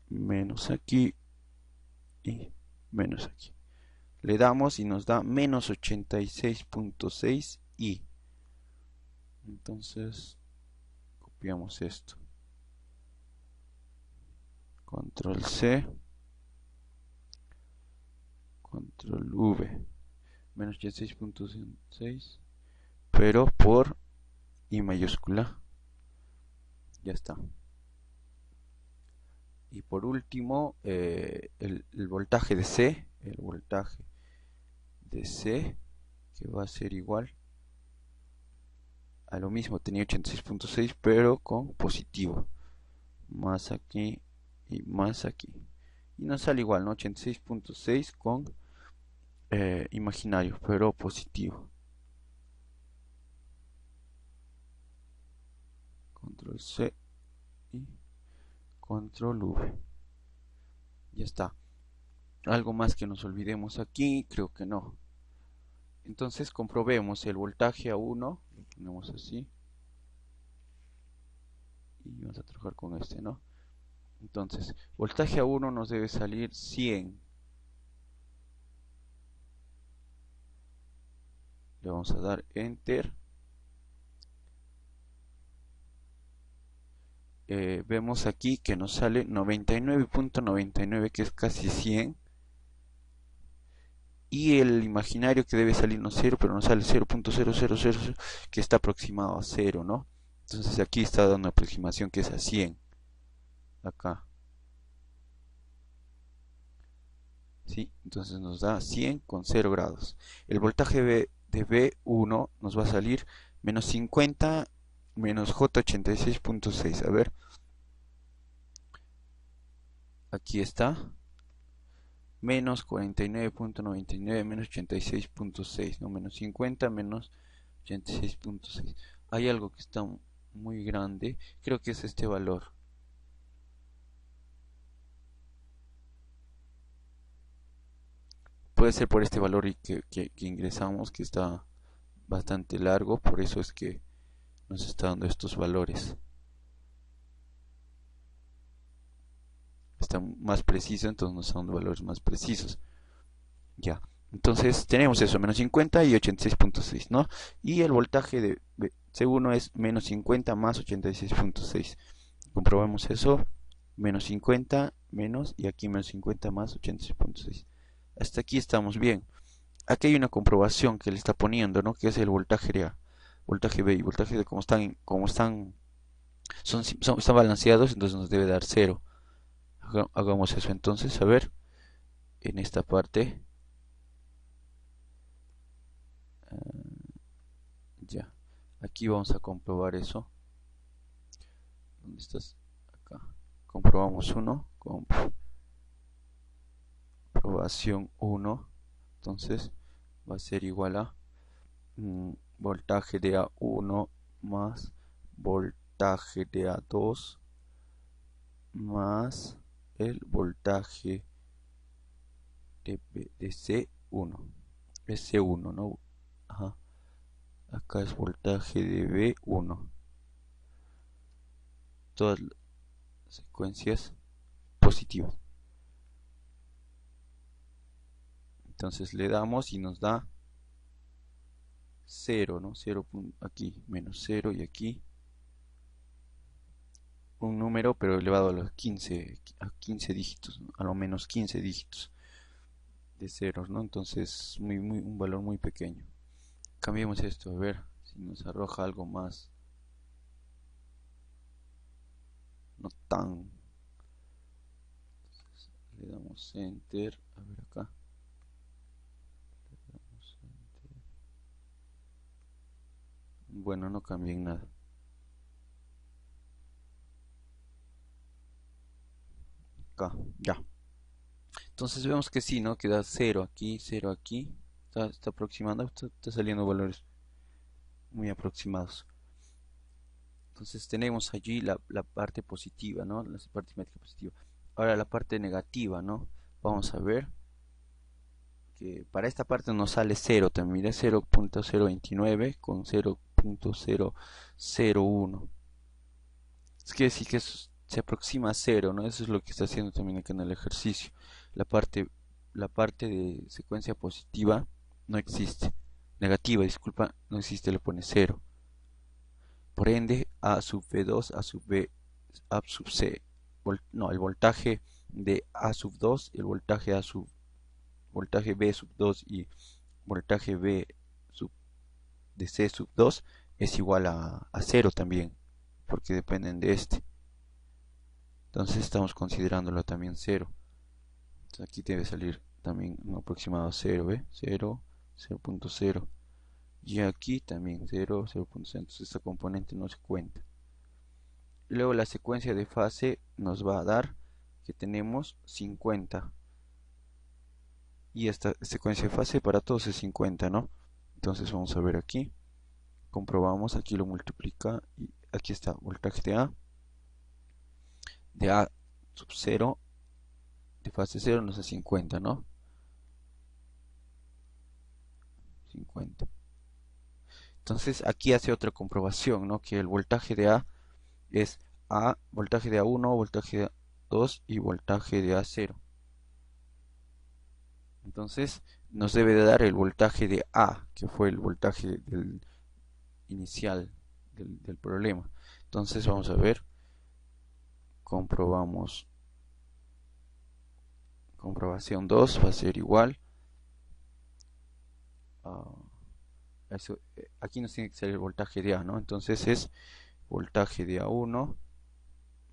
Speaker 1: Menos aquí y menos aquí. Le damos y nos da menos 86.6 y entonces copiamos esto. Control C. Control V. Menos 86.6 pero por I mayúscula. Ya está. Y por último, el voltaje de C. El voltaje de C, que va a ser igual a lo mismo. Tenía 86.6 pero con positivo. Más aquí y más aquí. Y nos sale igual, ¿no? 86.6 con imaginario, pero positivo. Control C y Control V. Ya está. Algo más que nos olvidemos aquí, creo que no. Entonces comprobemos el voltaje a 1, lo ponemos así. Y vamos a trabajar con este, ¿no? Entonces, voltaje a 1 nos debe salir 100. Le vamos a dar Enter. Vemos aquí que nos sale 99.99, que es casi 100. Y el imaginario que debe salirnos 0, pero nos sale 0.0000, que está aproximado a 0, ¿no? Entonces aquí está dando una aproximación que es a 100. Acá. ¿sí? Entonces nos da 100 con 0 grados. El voltaje de B1 nos va a salir menos 50 menos J86.6. A ver, aquí está. Menos 49.99 menos 86.6, ¿no? Menos 50 menos 86.6. Hay algo que está muy grande. Creo que es este valor. Puede ser por este valor que ingresamos, que está bastante largo. Por eso es que nos está dando estos valores. Está más preciso, entonces nos está dando valores más precisos. Ya. Entonces tenemos eso, menos 50 y 86.6, ¿no? Y el voltaje de C1 es menos 50 más 86.6. Comprobamos eso, menos 50 menos y aquí menos 50 más 86.6. Hasta aquí estamos bien. Aquí hay una comprobación que le está poniendo, ¿no? Que es el voltaje de A, voltaje B y voltaje de están balanceados, entonces nos debe dar 0. Hagamos eso entonces, a ver, en esta parte. Ya, aquí vamos a comprobar eso. ¿Dónde estás? Acá. Comprobamos 1. Comprobación 1. Entonces va a ser igual a voltaje de A1 más voltaje de A2 más el voltaje de C1. Es C1, ¿no? Ajá. Acá es voltaje de B1. Todas las secuencias positivas. Entonces le damos y nos da 0, ¿no? 0 aquí, menos 0 y aquí un número pero elevado a los 15 dígitos, ¿no? A lo menos 15 dígitos de ceros, ¿no? Entonces un valor muy pequeño. Cambiemos esto, a ver si nos arroja algo más, no tan. Entonces, le damos enter, a ver acá. Bueno, no cambia en nada. Acá, ya. Entonces vemos que sí, ¿no? Queda 0 aquí, 0 aquí. Está aproximando, está saliendo valores muy aproximados. Entonces tenemos allí la parte positiva, ¿no? La parte simétrica positiva. Ahora la parte negativa, ¿no? Vamos a ver que para esta parte nos sale 0 también. Mira, 0.029 con 0.001. Es que decir que se aproxima a 0, ¿no? Eso es lo que está haciendo también acá en el ejercicio. La parte, la parte de secuencia positiva no existe. Negativa, disculpa, no existe, le pone 0. Por ende, A sub V2, A sub B, A sub C, no, el voltaje de A sub 2, el voltaje voltaje B sub 2 y voltaje B sub de C sub 2 es igual a 0 también, porque dependen de este. Entonces estamos considerándolo también 0. Entonces aquí debe salir también un aproximado a 0, ¿ve? 0, 0.0. Y aquí también 0, 0.0. Entonces esta componente no se cuenta. Y luego la secuencia de fase nos va a dar que tenemos 50. Y esta secuencia de fase para todos es 50, ¿no? Entonces vamos a ver aquí. Comprobamos, aquí lo multiplica y aquí está voltaje de A sub 0 de fase 0 nos da 50, ¿no? 50. Entonces aquí hace otra comprobación, ¿no? Que el voltaje de A es voltaje de A1, voltaje de A2 y voltaje de A0. Entonces nos debe de dar el voltaje de A, que fue el voltaje inicial del problema. Entonces vamos a ver, comprobamos. Comprobación 2 va a ser igual a eso, aquí nos tiene que salir el voltaje de A, ¿no? Entonces es voltaje de A1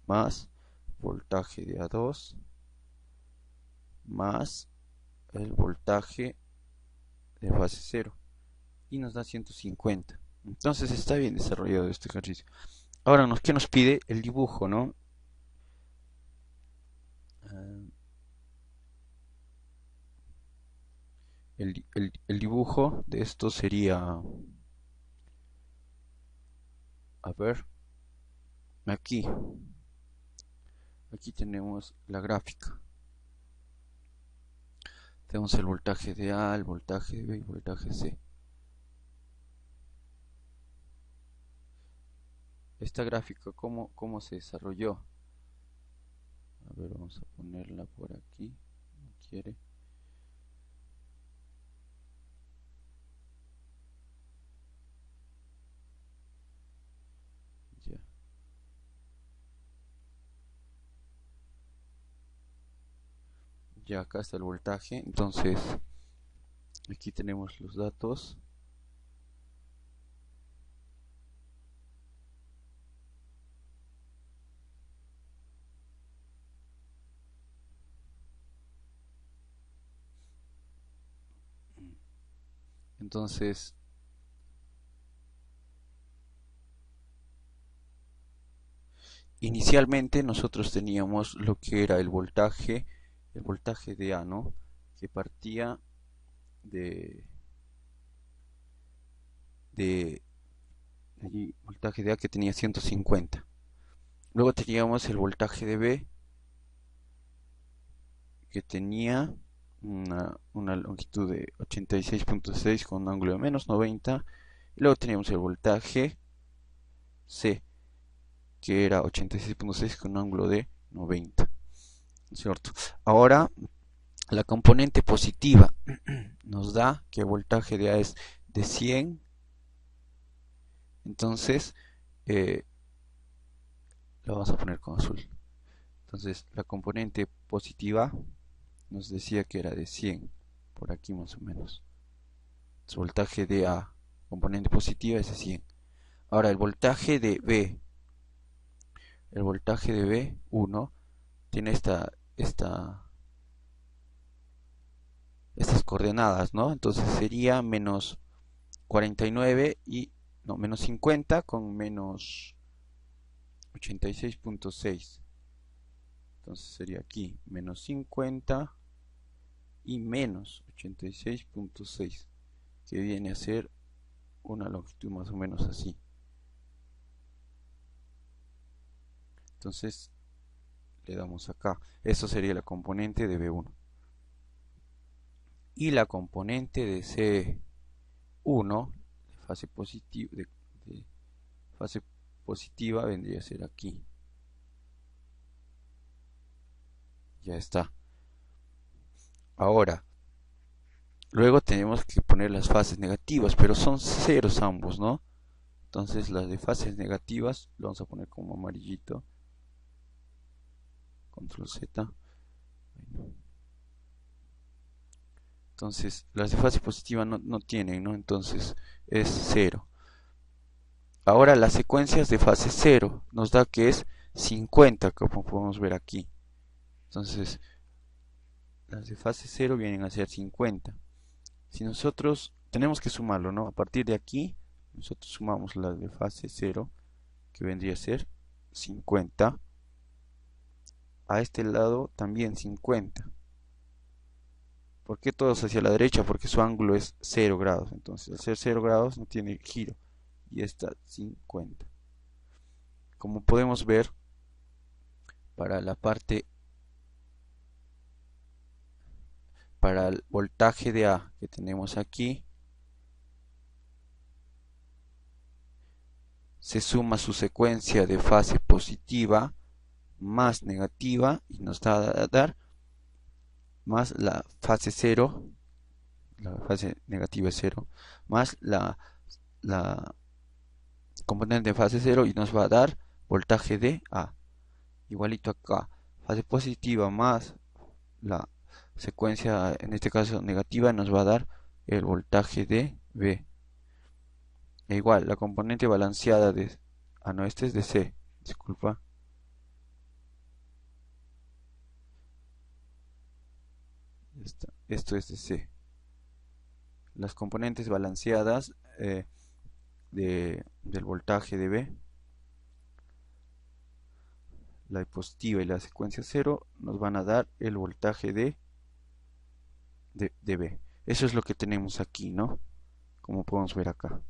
Speaker 1: más voltaje de A2 más el voltaje de fase 0 y nos da 150. Entonces está bien desarrollado este ejercicio. Ahora, ¿qué nos pide? El dibujo, ¿no? El dibujo de esto sería, a ver, aquí tenemos la gráfica. Tenemos el voltaje de A, el voltaje de B y el voltaje C. Esta gráfica, ¿cómo se desarrolló? A ver, vamos a ponerla por aquí. No quiere. Ya. Ya acá está el voltaje. Entonces, aquí tenemos los datos. Entonces, inicialmente nosotros teníamos lo que era el voltaje de A, ¿no? Que partía de allí, voltaje de A que tenía 150. Luego teníamos el voltaje de B que tenía una longitud de 86.6 con un ángulo de menos 90. Y luego teníamos el voltaje C que era 86.6 con un ángulo de 90. ¿Cierto? Ahora la componente positiva nos da que el voltaje de A es de 100. Entonces lo vamos a poner con azul. Entonces la componente positiva nos decía que era de 100, por aquí más o menos. El voltaje de A, componente positiva, es de 100. Ahora el voltaje de B, B1, tiene estas coordenadas, ¿no? Entonces sería menos 49 y, no, menos 50 con menos 86.6. Entonces sería aquí menos 50 y menos 86.6, que viene a ser una longitud más o menos así. Entonces le damos acá. Eso sería la componente de B1. Y la componente de C1, de fase positiva, de fase positiva, vendría a ser aquí. Ya está. Ahora, luego tenemos que poner las fases negativas, pero son ceros ambos, ¿no? Entonces las de fases negativas lo vamos a poner como amarillito. Control Z. Entonces las de fase positiva no tienen, ¿no? Entonces es 0. Ahora las secuencias de fase 0 nos da que es 50, como podemos ver aquí. Entonces las de fase 0 vienen a ser 50. Si nosotros tenemos que sumarlo, ¿no? A partir de aquí nosotros sumamos las de fase 0, que vendría a ser 50. A este lado también 50. ¿Por qué todos hacia la derecha? Porque su ángulo es 0 grados. Entonces, al ser 0 grados no tiene giro. Y está 50. Como podemos ver, para la parte, para el voltaje de A que tenemos aquí, se suma su secuencia de fase positiva más negativa y nos da a dar más la fase 0, la fase negativa es 0, más la componente de fase 0 y nos va a dar voltaje de A. Igualito acá, fase positiva más la secuencia, en este caso negativa, nos va a dar el voltaje de B. E igual, la componente balanceada de... Ah, no, este es de C, disculpa. esto es de C. Las componentes balanceadas del voltaje de B, la diapositiva y la secuencia 0, nos van a dar el voltaje de B. Eso es lo que tenemos aquí, ¿no? Como podemos ver acá.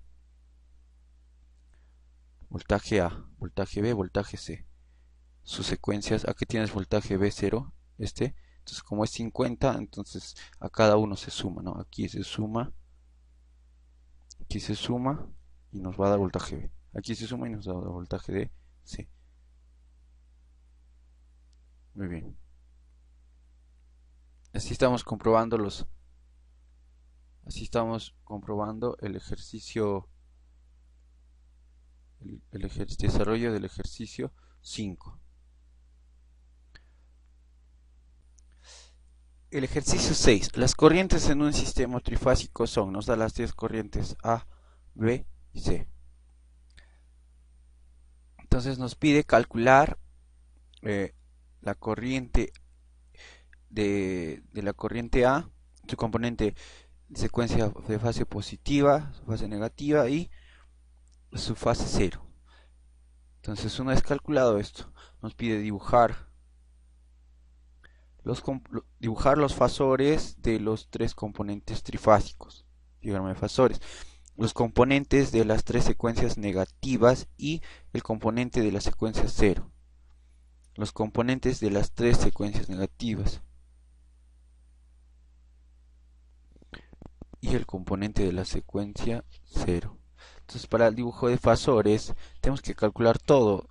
Speaker 1: Voltaje A, voltaje B, voltaje C. Sus secuencias, aquí tienes voltaje B0, entonces como es 50, entonces a cada uno se suma, ¿no? Aquí se suma y nos va a dar voltaje B. Aquí se suma y nos da voltaje de C. Muy bien. Así estamos comprobando el ejercicio, desarrollo del ejercicio 5. El ejercicio 6. Las corrientes en un sistema trifásico son, nos da las 10 corrientes A, B y C. Entonces nos pide calcular la corriente de la corriente A, su componente de secuencia de fase positiva, su fase negativa y su fase 0. Entonces una vez calculado esto, nos pide dibujar los fasores de los tres componentes trifásicos. Diagrama de fasores. Los componentes de las tres secuencias negativas y el componente de la secuencia 0. Los componentes de las tres secuencias negativas y el componente de la secuencia 0. Entonces para el dibujo de fasores tenemos que calcular todo,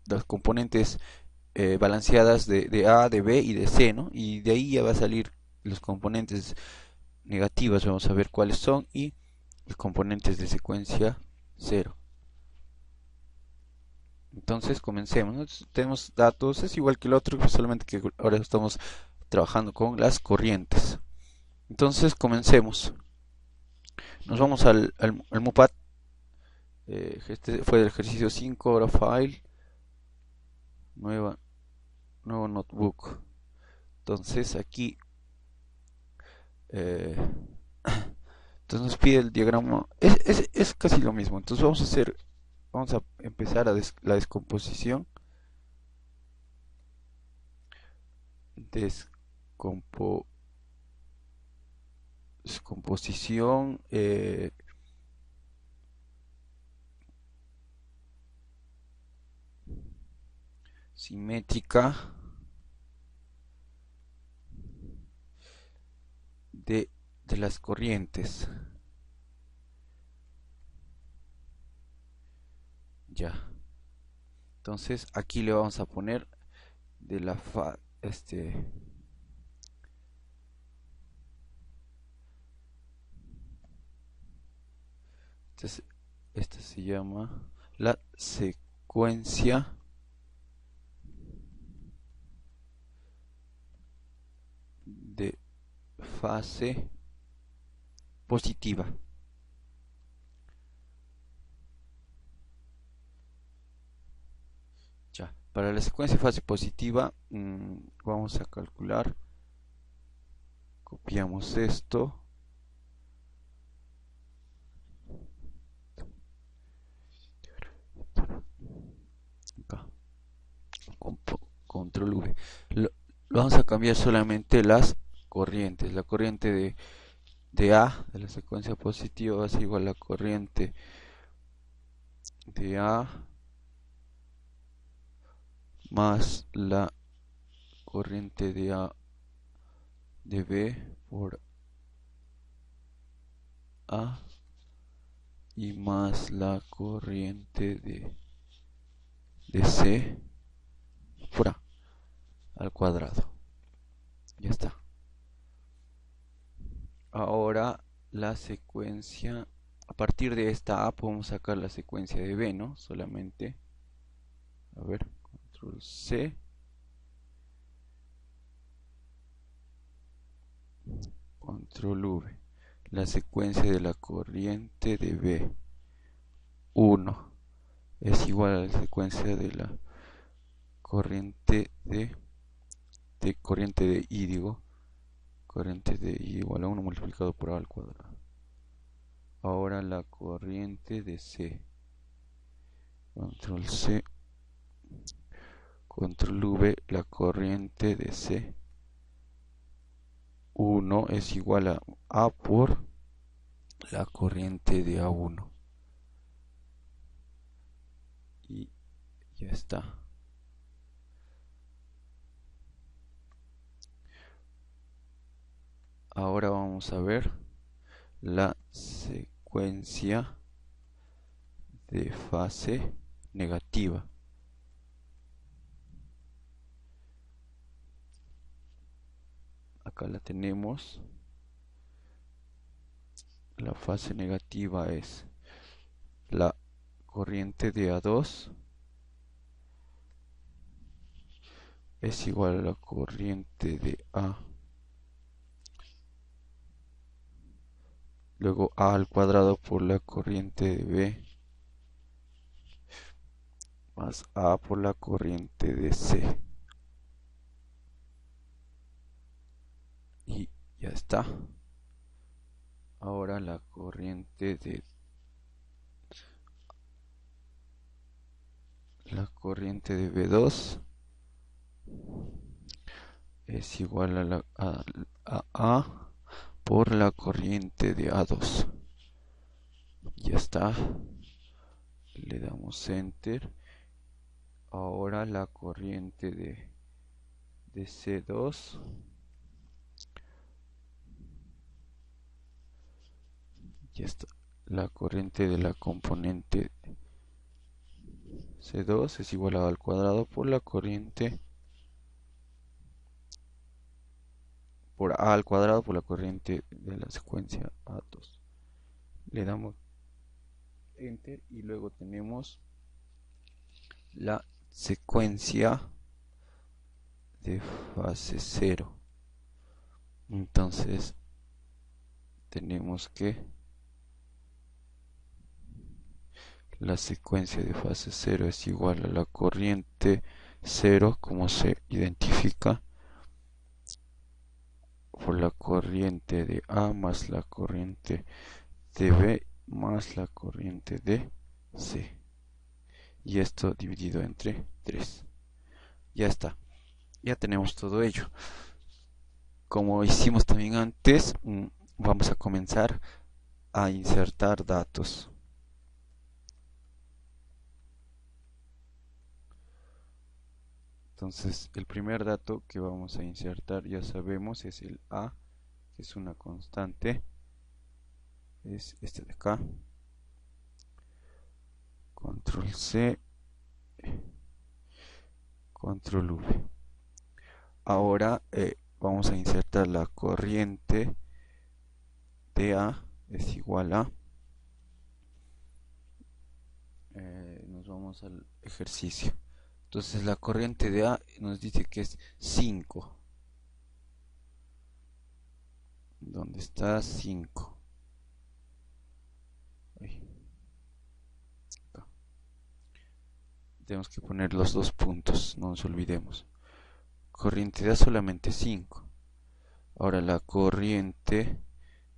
Speaker 1: los componentes balanceadas de A, de B y de C, ¿no? Y de ahí ya va a salir los componentes negativas, vamos a ver cuáles son, y los componentes de secuencia 0. Entonces comencemos, ¿no? Tenemos datos, es igual que el otro, solamente que ahora estamos trabajando con las corrientes. Entonces comencemos. Nos vamos al MUPAD. Este fue el ejercicio 5, ahora file, nuevo notebook. Entonces aquí entonces nos pide el diagrama, es casi lo mismo. Entonces vamos a empezar la descomposición. Descomposición simétrica de las corrientes. Ya. Entonces aquí le vamos a poner de la esta se llama la secuencia de fase positiva. Ya, para la secuencia de fase positiva vamos a calcular, copiamos esto, acá, control V. Vamos a cambiar solamente las corrientes. La corriente de A, de la secuencia positiva, va a ser igual a la corriente de A más la corriente de A de B por A y más la corriente de C por A al cuadrado. Ya está. Ahora la secuencia, a partir de esta A podemos sacar la secuencia de B, ¿no? Solamente, a ver, control C, control V, la secuencia de la corriente de B, 1, es igual a la secuencia de la corriente de corriente de I, digo, corriente de I igual a 1 multiplicado por A al cuadrado. Ahora la corriente de C. Control C. Control V. La corriente de C. 1 es igual a A por la corriente de A1. Y ya está. Ahora vamos a ver la secuencia de fase negativa. Acá la tenemos. La fase negativa es la corriente de A2 es igual a la corriente de A. Luego A al cuadrado por la corriente de B más A por la corriente de C. Y ya está. Ahora la corriente de B2 es igual a A por la corriente de A2. Ya está. Le damos enter. Ahora la corriente de C2 ya está. La corriente de la componente C2 es igual a A al cuadrado por la corriente por A al cuadrado por la corriente de la secuencia A2. Le damos enter y luego tenemos la secuencia de fase 0. Entonces tenemos que la secuencia de fase 0 es igual a la corriente 0, como se identifica, por la corriente de A más la corriente de B más la corriente de C. Y esto dividido entre 3. Ya está. Ya tenemos todo ello. Como hicimos también antes, vamos a comenzar a insertar datos. Entonces, el primer dato que vamos a insertar, ya sabemos, es el A, que es una constante. Es este de acá. Control C, Control V. Ahora vamos a insertar la corriente de A, es igual a... nos vamos al ejercicio. Entonces la corriente de A nos dice que es 5. ¿Dónde está 5? Tenemos que poner los dos puntos, no nos olvidemos. Corriente de A solamente 5. Ahora la corriente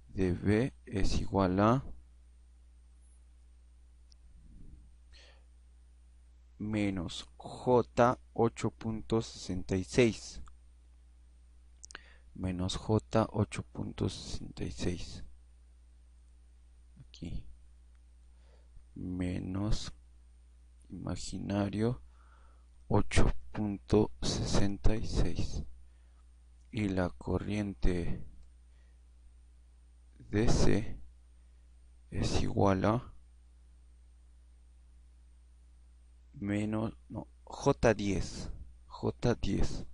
Speaker 1: de B es igual a menos J 8.66 menos J 8.66 aquí menos imaginario 8.66 y la corriente de C es igual a menos no, J10 J10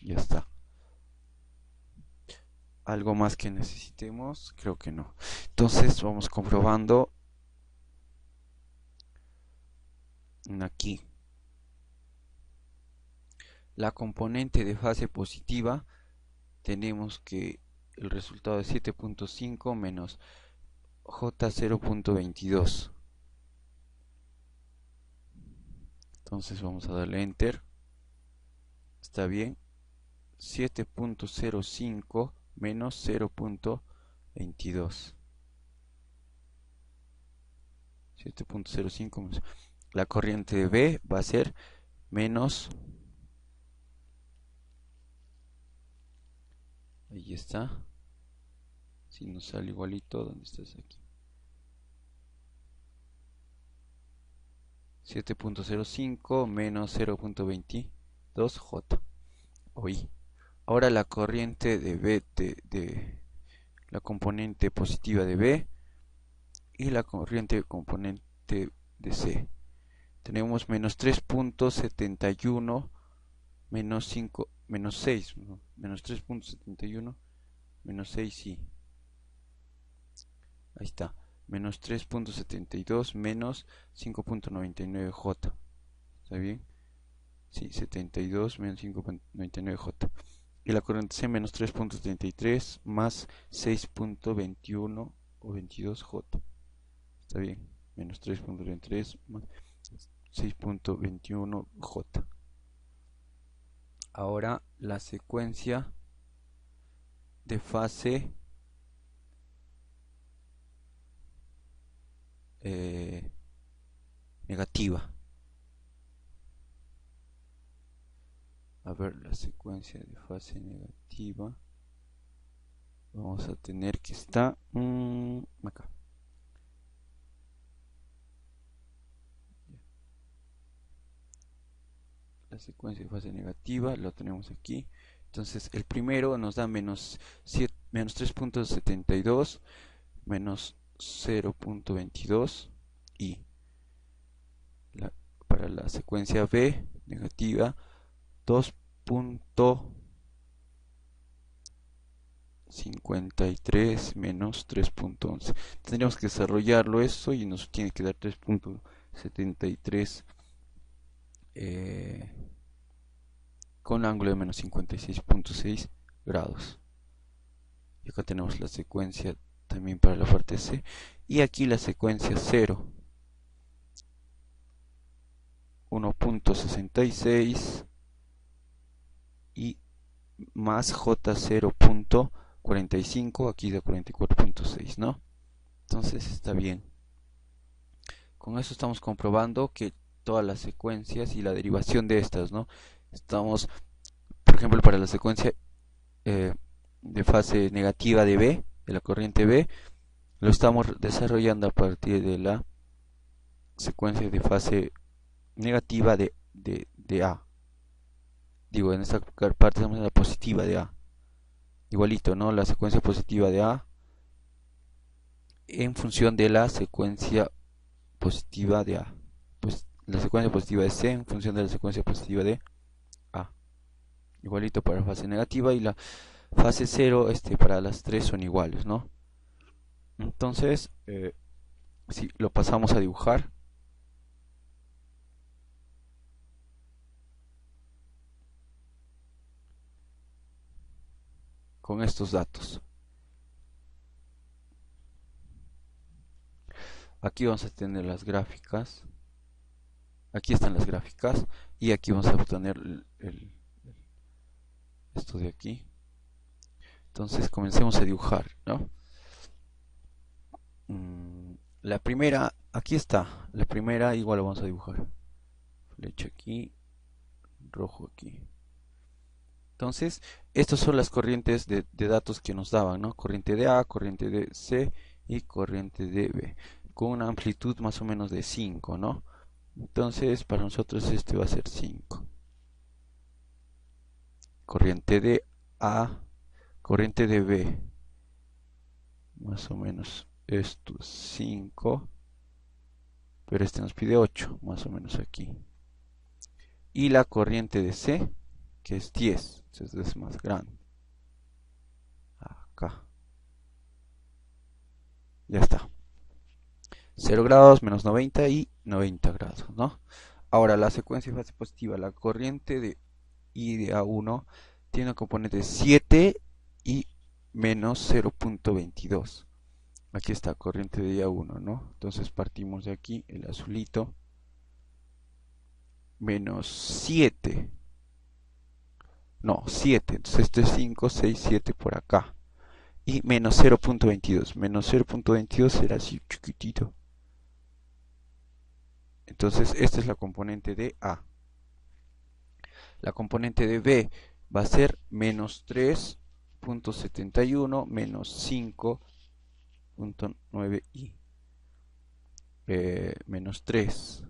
Speaker 1: ya está. ¿Algo más que necesitemos? Creo que no. Entonces vamos comprobando aquí. La componente de fase positiva tenemos que el resultado es 7.5 menos J 0.22. Entonces vamos a darle enter. Está bien. 7.05 menos 0.22. 7.05 menos. La corriente de B va a ser menos. Ahí está. Si nos sale igualito, ¿dónde estás aquí? 7.05 menos 0.22J o I. Ahora la corriente de B, de la componente positiva de B y la corriente componente de C. Tenemos menos 3.71 menos 5, menos 6, ¿no? Menos 3.71 menos 6 y ahí está, menos 3.72 menos 5.99J. ¿Está bien? Sí, 72 menos 5.99J. Y la corriente C menos 3.73 más 6.21 o 22J. Está bien, menos 3.33 más 6.21J. Ahora la secuencia de fase negativa. A ver, la secuencia de fase negativa. Vamos a tener que está acá. La secuencia de fase negativa lo tenemos aquí. Entonces el primero nos da menos 3.72 menos 0.22 y para la secuencia B negativa 2.53 menos 3.11. Tendríamos que desarrollarlo eso y nos tiene que dar 3.73 con ángulo de menos 56.6 grados. Y acá tenemos la secuencia también para la parte C. Y aquí la secuencia 0. 1.66 y más J0.45, aquí de 44.6, ¿no? Entonces está bien. Con eso estamos comprobando que todas las secuencias y la derivación de estas, ¿no? Estamos, por ejemplo, para la secuencia de fase negativa de B, de la corriente B, lo estamos desarrollando a partir de la secuencia de fase negativa de A. Digo, en esta parte estamos en la positiva de A. Igualito, ¿no? La secuencia positiva de A en función de la secuencia positiva de A. Pues la secuencia positiva de C en función de la secuencia positiva de A. Igualito para la fase negativa y la fase 0 para las tres son iguales, ¿no? Entonces, si lo pasamos a dibujar, con estos datos. Aquí vamos a tener las gráficas. Aquí están las gráficas. Y aquí vamos a obtener esto de aquí. Entonces comencemos a dibujar, ¿no? La primera, aquí está. La primera igual lo vamos a dibujar. Flecha aquí, rojo aquí. Entonces, estas son las corrientes de datos que nos daban, ¿no? Corriente de A, corriente de C y corriente de B. Con una amplitud más o menos de 5, ¿no? Entonces, para nosotros este va a ser 5. Corriente de A, corriente de B. Más o menos esto es 5. Pero este nos pide 8, más o menos aquí. Y la corriente de C, que es 10. Entonces es más grande. Acá. Ya está. 0 grados, menos 90 y 90 grados, ¿no? Ahora, la secuencia de fase positiva, la corriente de I de A1 tiene un componente 7 y menos 0.22. Aquí está, corriente de I A1, ¿no? Entonces partimos de aquí, el azulito. menos 7. No, 7. Entonces esto es 5, 6, 7 por acá. Y menos 0.22. Menos 0.22 será así chiquitito. Entonces esta es la componente de A. La componente de B va a ser menos 3.71 menos 5.9i. Menos 3.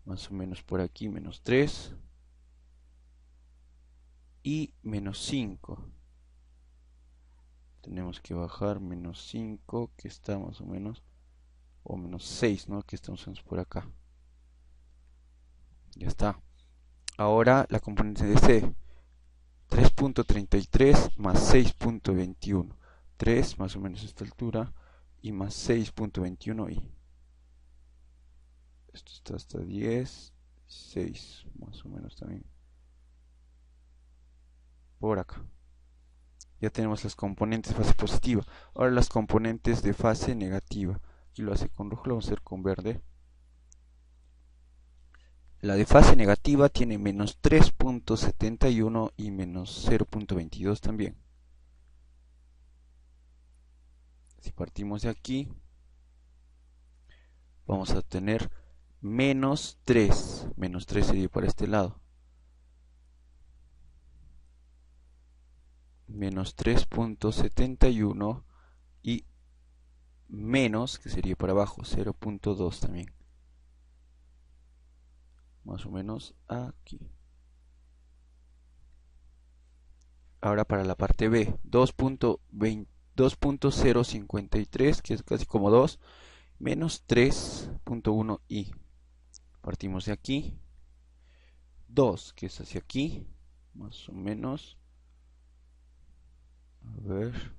Speaker 1: Más o menos por aquí, menos 3. Y menos 5. Tenemos que bajar menos 5, que está más o menos, o menos 6, ¿no? Que estamos por acá. Ya está. Ahora la componente de C. 3.33 más 6.21. 3 más o menos a esta altura y más 6.21i. Esto está hasta 10, 6 más o menos también. Por acá. Ya tenemos las componentes de fase positiva. Ahora las componentes de fase negativa. Aquí lo hace con rojo, lo vamos a hacer con verde. La de fase negativa tiene menos 3.71 y menos 0.22 también. Si partimos de aquí, vamos a tener menos 3. Menos 3 sería para este lado. Menos 3.71 y menos, que sería para abajo, 0.2 también. Más o menos aquí. Ahora para la parte B, 2.053, que es casi como 2, menos 3.1i. Partimos de aquí. 2, que es hacia aquí, más o menos. A ver.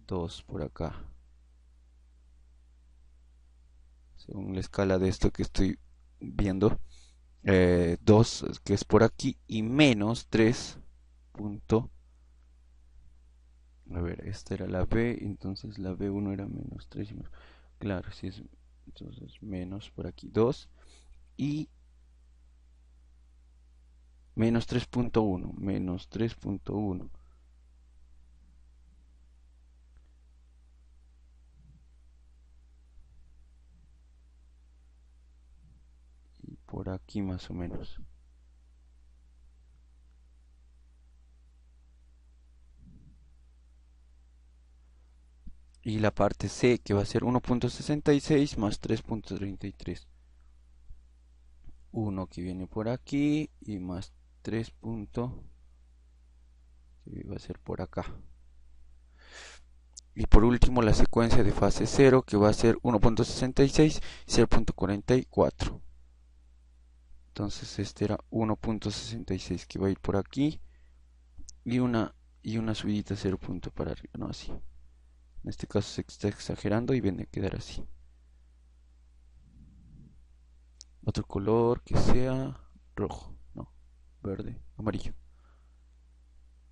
Speaker 1: 2 por acá. Según la escala de esto que estoy viendo. 2 que es por aquí y menos 3. A ver, esta era la B, entonces la B1 era menos 3. Claro, si es entonces menos por aquí 2 y menos 3.1. Menos 3.1. Y por aquí más o menos. Y la parte C, que va a ser 1.66 más 3.33. 1 que viene por aquí y más 3 que va a ser por acá. Y por último la secuencia de fase 0, que va a ser 1.66 y 0.44. Entonces este era 1.66 que va a ir por aquí y una subidita 0 para arriba, no así. En este caso se está exagerando y viene a quedar así. Otro color que sea rojo, no, verde, amarillo.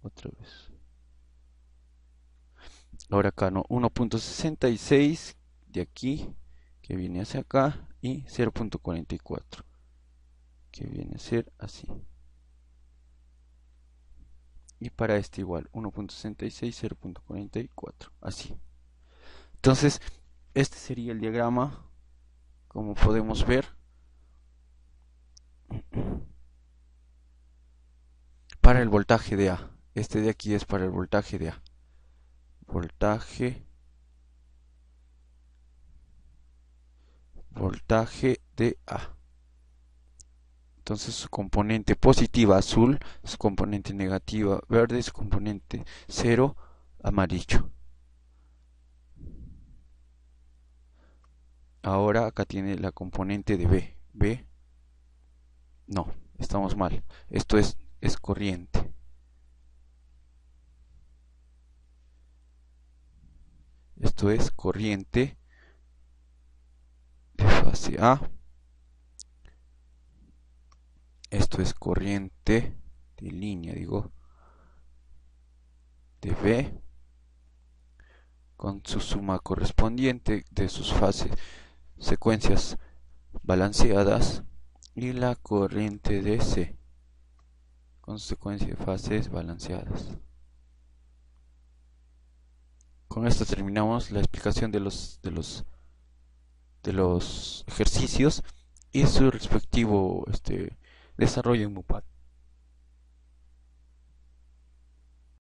Speaker 1: Otra vez. Ahora acá no, 1.66 de aquí que viene hacia acá y 0.44 que viene a ser así. Y para este igual, 1.66, 0.44, así. Entonces, este sería el diagrama, como podemos ver, para el voltaje de A. Este de aquí es para el voltaje de A. Voltaje de A. Entonces su componente positiva azul, su componente negativa verde, su componente 0 amarillo. Ahora acá tiene la componente de B. B, no, estamos mal. Esto es corriente. Esto es corriente de fase A. Esto es corriente de línea, digo, de B, con su suma correspondiente de sus fases, secuencias balanceadas y la corriente de C, consecuencia de fases balanceadas. Con esto terminamos la explicación de los ejercicios y su respectivo desarrollo en MUPAC.